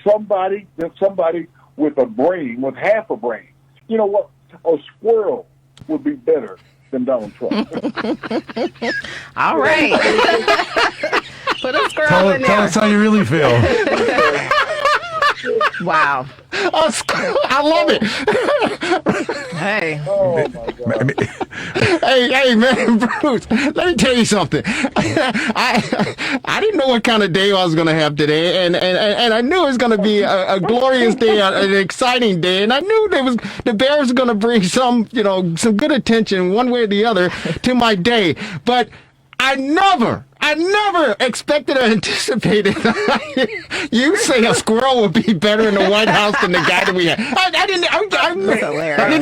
Speaker 8: Somebody with a brain, with half a brain. You know what? A squirrel would be better than Donald Trump.
Speaker 7: All right. Put a squirrel in there.
Speaker 4: Tell us how you really feel.
Speaker 7: Wow.
Speaker 1: I love it.
Speaker 7: Hey.
Speaker 8: Oh, my God.
Speaker 1: Hey, man, Bruce, let me tell you something. I didn't know what kind of day I was going to have today, and I knew it was going to be a glorious day, an exciting day, and I knew the Bears were going to bring some good attention one way or the other to my day, but I never expected or anticipated you say a squirrel would be better in the White House than the guy that we had. I didn't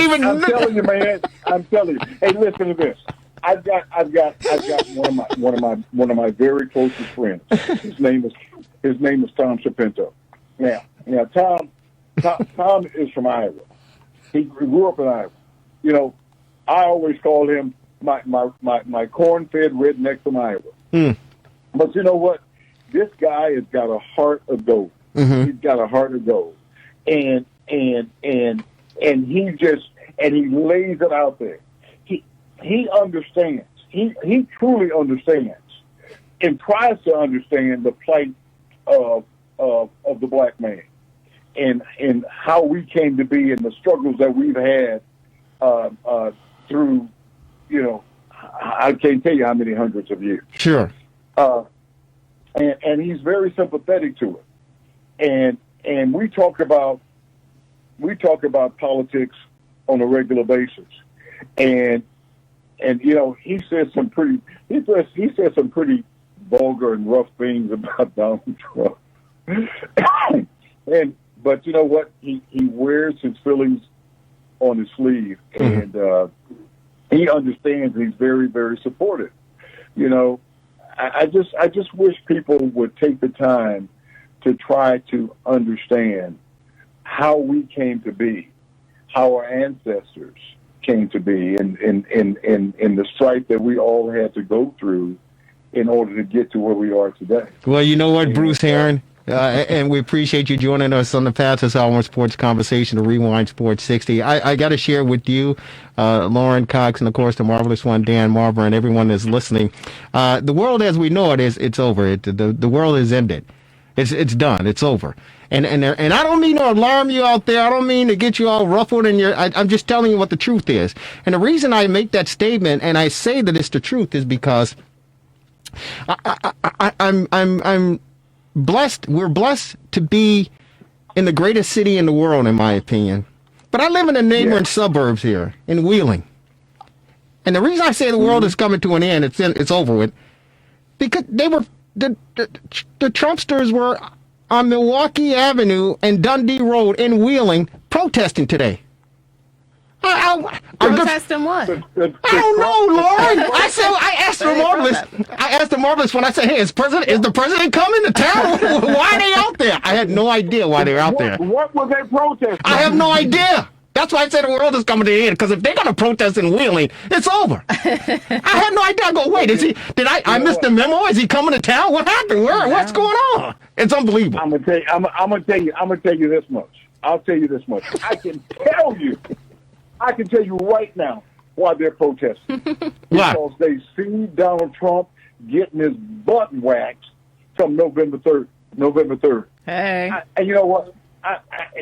Speaker 1: even know.
Speaker 8: I'm telling you, man. I'm telling you. Hey, listen to this. I've got one of my very closest friends. His name is Tom Shapento. Now Tom is from Iowa. He grew up in Iowa. You know, I always call him my corn-fed redneck from Iowa. But you know what? This guy has got a heart of gold. He's got a heart of gold, and he lays it out there. He understands. He truly understands, and tries to understand the plight of the black man, and how we came to be, and the struggles that we've had through. I can't tell you how many hundreds of years.
Speaker 1: Sure.
Speaker 8: And he's very sympathetic to it. And we talk about politics on a regular basis. And he says some pretty vulgar and rough things about Donald Trump. But you know what? He wears his feelings on his sleeve, and he understands. He's very, very supportive. I just wish people would take the time to try to understand how we came to be, how our ancestors came to be, and the strife that we all had to go through in order to get to where we are today.
Speaker 1: Well, you know what, Bruce Herron? And we appreciate you joining us on the Fastest Hour Sports Conversation, the Rewind Sports 60. I got to share with you, Lauren Cox, and of course the marvelous one, Dan Marver, and everyone that's listening. The world as we know it it's over. The world is ended. It's done. It's over. And I don't mean to alarm you out there. I don't mean to get you all ruffled. I'm just telling you what the truth is. And the reason I make that statement and I say that it's the truth is because I'm blessed. We're blessed to be in the greatest city in the world, in my opinion. But I live in the neighboring suburbs here in Wheeling. And the reason I say the world is coming to an end, it's over with, because they were the Trumpsters were on Milwaukee Avenue and Dundee Road in Wheeling protesting today.
Speaker 7: Protesting what?
Speaker 1: I don't know, Lauren. I asked the Marvelous when I said, "Hey, is the president coming to town? Why are they out there?" I had no idea why they were out there.
Speaker 8: What were they protesting?
Speaker 1: I have no idea. That's why I said the world is coming to the end. Because if they're going to protest in Wheeling, it's over. I had no idea. I go, wait, I missed the memo? Is he coming to town? What happened? What's going on? It's unbelievable.
Speaker 8: I'm gonna tell you this much. I'll tell you this much. I can tell you right now why they're protesting. Because they see Donald Trump getting his butt waxed from November 3rd.
Speaker 7: Hey.
Speaker 8: And you know what?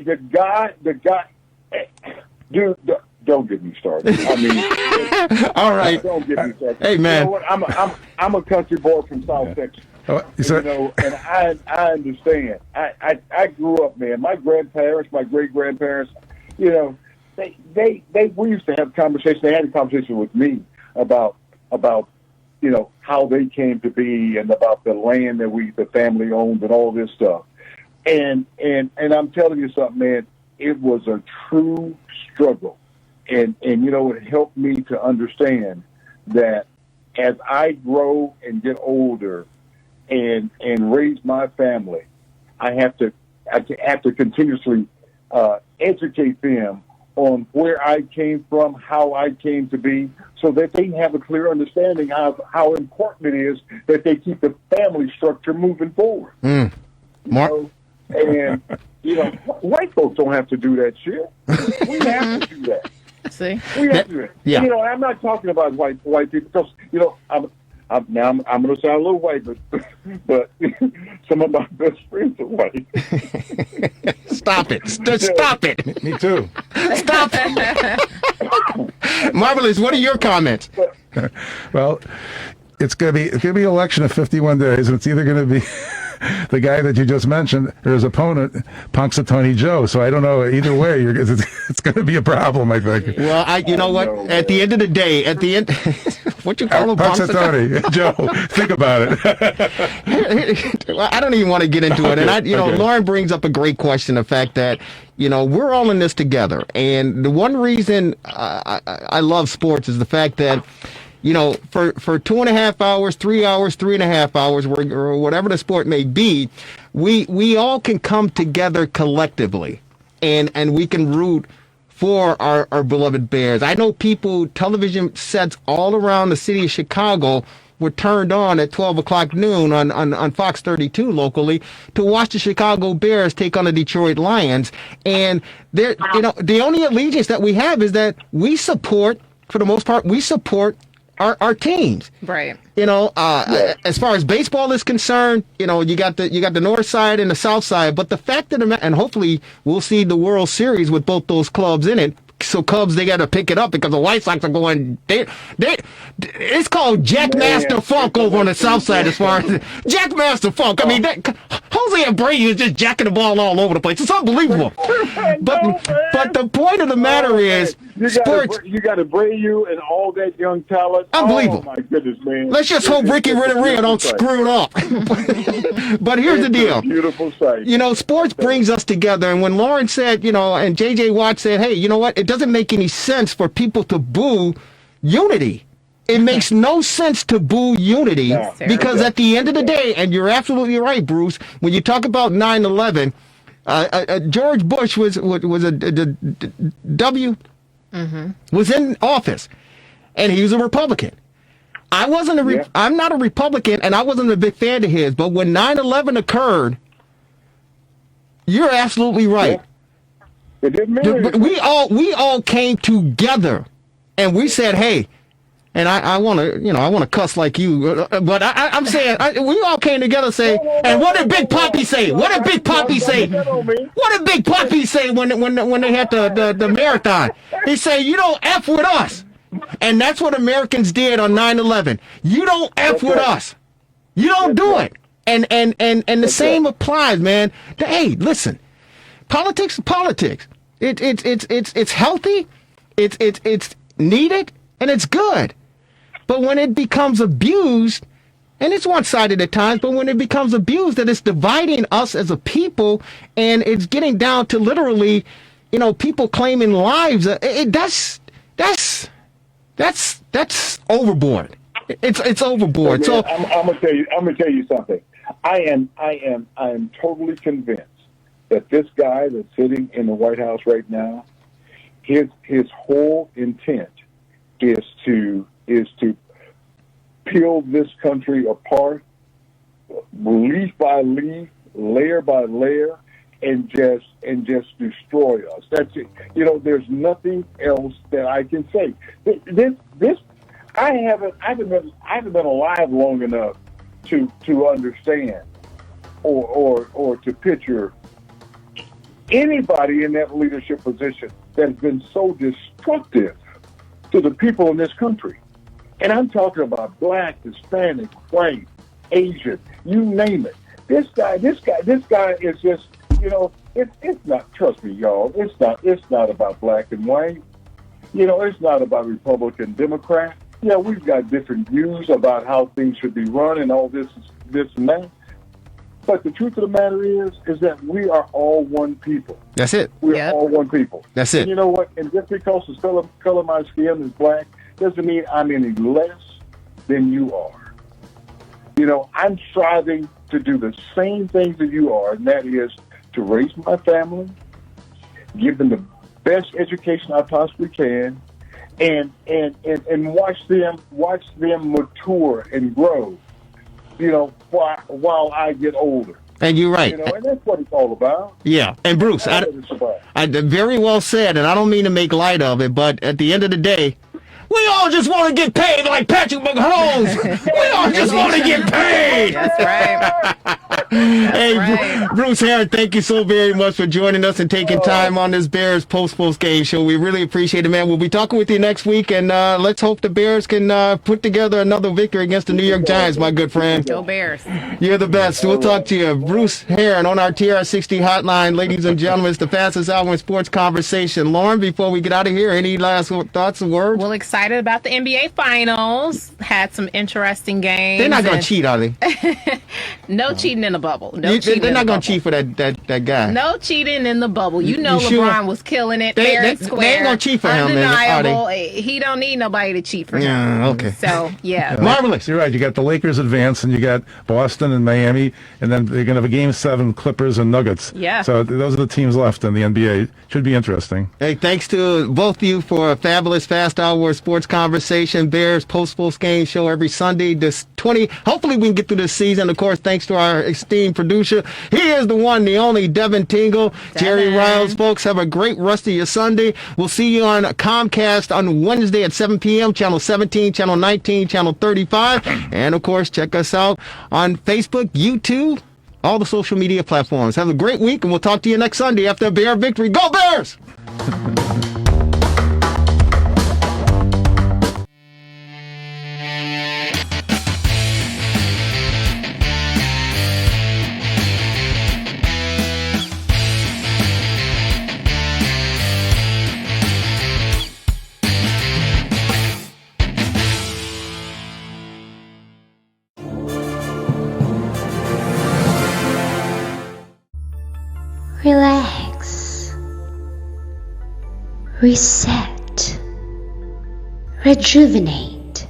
Speaker 8: The guy, dude, don't get me started. I mean,
Speaker 1: all right.
Speaker 8: Don't get me started.
Speaker 1: Hey, man.
Speaker 8: You know what? I'm a country boy from South Texas. And I understand. I grew up, man. My grandparents, my great-grandparents, we used to have conversations. They had a conversation with me about how they came to be and about the land that the family owned and all this stuff. And I'm telling you something, man. It was a true struggle, and it helped me to understand that as I grow and get older and raise my family, I have to continuously educate them on where I came from, how I came to be, so that they have a clear understanding of how important it is that they keep the family structure moving forward. White folks don't have to do that shit. We have to do that.
Speaker 7: See?
Speaker 8: We have to do it.
Speaker 1: Yeah.
Speaker 8: And, I'm not talking about white people because, I'm going to sound a little white, but some of my best friends are white.
Speaker 1: Stop it. Stop it.
Speaker 4: Me too.
Speaker 1: Stop it. Marvelous. What are your comments?
Speaker 4: Well, it's gonna be an election of 51 days, and it's either going to be the guy that you just mentioned or his opponent, Punxsutawney Joe. So I don't know. Either way, it's going to be a problem, I think.
Speaker 1: Well, At the end of the day, what you call him,
Speaker 4: Punxsutawney Joe? Think about
Speaker 1: it. I don't even want to get into it. And Lauren brings up a great question: the fact that we're all in this together. And the one reason I love sports is the fact that, for 2.5 hours, 3 hours, 3.5 hours, or whatever the sport may be, we all can come together collectively, and we can root for our beloved Bears. I know television sets all around the city of Chicago were turned on at 12 o'clock noon on Fox 32 locally to watch the Chicago Bears take on the Detroit Lions. And the only allegiance that we have is that we support, for the most part, our teams.
Speaker 7: Right.
Speaker 1: As far as baseball is concerned, you got the north side and the south side, but the fact of the matter, and hopefully we'll see the World Series with both those clubs in it. So Cubs, they got to pick it up because the White Sox are going. It's called Jackmaster Funk over on the south side. As far as Jackmaster Funk, I mean, Jose Abreu is just jacking the ball all over the place. It's unbelievable. But the point of the matter is, sports.
Speaker 8: You got Abreu and all that young talent.
Speaker 1: Unbelievable.
Speaker 8: Oh my goodness, man!
Speaker 1: Let's just hope Ricky Renteria don't screw it up. But here's the deal.
Speaker 8: Beautiful sight.
Speaker 1: Sports brings us together, and when Lauren said, and J.J. Watt said, hey, you know what? It doesn't make any sense for people to boo unity. It makes no sense to boo unity because at the end of the day, and you're absolutely right, Bruce, when you talk about 9/11, George Bush was was in office, and he was a Republican. I'm not a Republican, and I wasn't a big fan of his. But when 9/11 occurred, you're absolutely right.
Speaker 8: It didn't matter.
Speaker 1: But we all came together, and we said, "Hey," and I want to cuss like you, but I'm saying we all came together, say, and what did Big Papi say? What did Big Papi say? What did Big Papi say when they had the marathon? He said, "You don't F with us," and that's what Americans did on 9/11. You don't F with us. You don't do it, and the same applies, man. Hey, listen, politics is politics. It's healthy, it's needed, and it's good. But when it becomes abused, and it's one-sided at times, but when it becomes abused, that it's dividing us as a people, and it's getting down to literally, people claiming lives. That's overboard. It's overboard.
Speaker 8: Okay,
Speaker 1: So
Speaker 8: I'm gonna tell you something. I am totally convinced that this guy that's sitting in the White House right now, his whole intent is to peel this country apart, leaf by leaf, layer by layer, and just destroy us. That's it. There's nothing else that I can say. This I haven't been alive long enough to understand or to picture anybody in that leadership position that has been so destructive to the people in this country. And I'm talking about black, Hispanic, white, Asian, you name it. This guy is just, it's not, trust me, y'all, it's not about black and white. It's not about Republican, Democrat. Yeah, we've got different views about how things should be run and all this and that. But the truth of the matter is that we are all one people.
Speaker 1: that's it.
Speaker 8: We're all one people.
Speaker 1: That's it.
Speaker 8: And you know what? And just because the color of my skin is black doesn't mean I'm any less than you are. I'm striving to do the same things that you are, and that is to raise my family, give them the best education I possibly can, and watch them mature and grow. While I get older.
Speaker 1: And you're right.
Speaker 8: And that's what it's all about.
Speaker 1: Yeah. And Bruce, I very well said, and I don't mean to make light of it, but at the end of the day, we all just want to get paid like Patrick Mahomes. We all just want to get paid.
Speaker 7: That's right.
Speaker 1: Hey, Bruce Herron, thank you so very much for joining us and taking time on this Bears post-game show. We really appreciate it, man. We'll be talking with you next week, and let's hope the Bears can put together another victory against the New York Giants, my good friend.
Speaker 7: Go Bears.
Speaker 1: You're the best. We'll talk to you. Bruce Herron on our TRS60 hotline. Ladies and gentlemen, it's the fastest hour in sports conversation. Lauren, before we get out of here, any last thoughts and words?
Speaker 7: Well, excited about the NBA Finals. Had some interesting games.
Speaker 1: They're not going to cheat, are they?
Speaker 7: No cheating in the bubble.
Speaker 1: They're not going to cheat for that guy.
Speaker 7: No cheating in the bubble. You know
Speaker 1: You
Speaker 7: LeBron
Speaker 1: sure?
Speaker 7: was killing it
Speaker 1: They-
Speaker 7: fair
Speaker 1: they-
Speaker 7: and
Speaker 1: they
Speaker 7: square.
Speaker 1: ain't gonna cheat for him, then, are they?
Speaker 7: Undeniable. He don't need nobody to cheat for him.
Speaker 1: Yeah, okay.
Speaker 7: So, yeah.
Speaker 1: Marvelous.
Speaker 4: You're right. You got the Lakers advance, and you got Boston and Miami, and then they're going to have a Game 7 Clippers and Nuggets.
Speaker 7: Yeah.
Speaker 4: So those are the teams left in the NBA. Should be interesting.
Speaker 1: Hey, thanks to both of you for a fabulous Fast Hour sports conversation. Bears post game show every Sunday. Hopefully we can get through this season. Of course, thanks to our esteemed producer. He is the one, the only Devin Tingle. Jerry Riles, folks, have a great rest of your Sunday. We'll see you on Comcast on Wednesday at 7 p.m., Channel 17, Channel 19, Channel 35. And, of course, check us out on Facebook, YouTube, all the social media platforms. Have a great week, and we'll talk to you next Sunday after a Bear victory. Go Bears!
Speaker 9: Relax, reset, rejuvenate.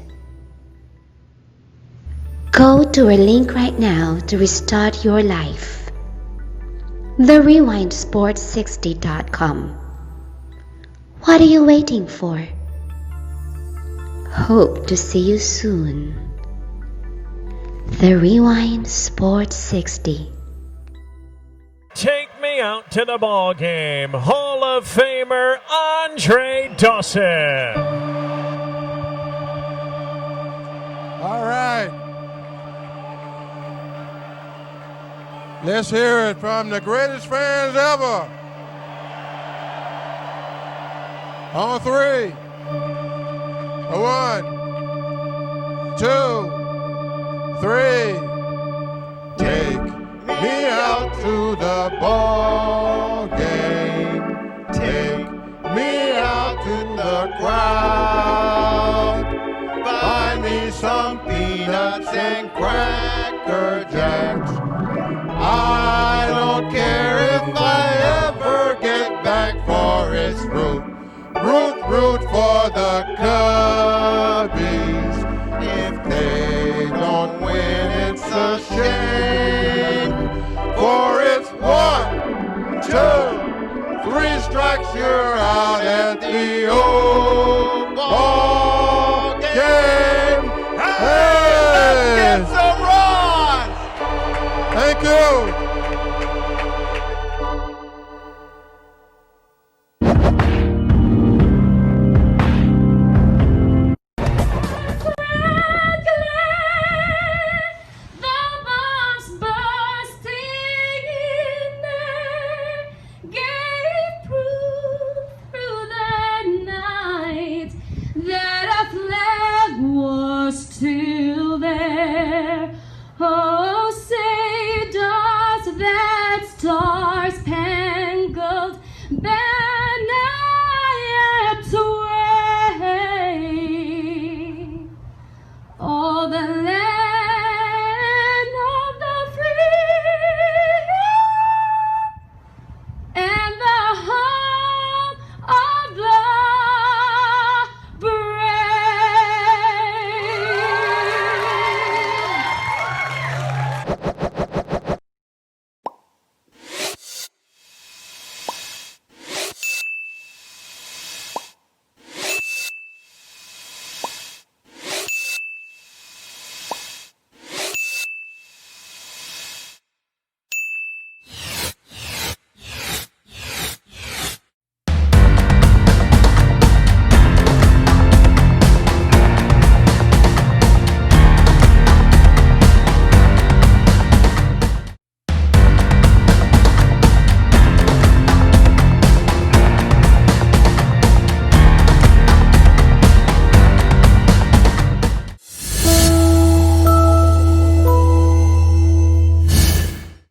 Speaker 9: Go to our link right now to restart your life. TheRewindSports60.com. What are you waiting for? Hope to see you soon. The Rewind Sports 60.
Speaker 10: Take me out to the ball game. Hall of Famer Andre Dawson.
Speaker 11: All right. Let's hear it from the greatest fans ever. On three. 1, 2, 3. Take me out to the ball game. Take me out to the crowd. Buy me some peanuts and Cracker Jacks. I don't care if I ever get back Forest Root. Root for the Cubbies. If they don't win, it's a shame. For it's 1, 2, 3 strikes, you're out at the old ball game. Hey, let's get some runs. Thank you.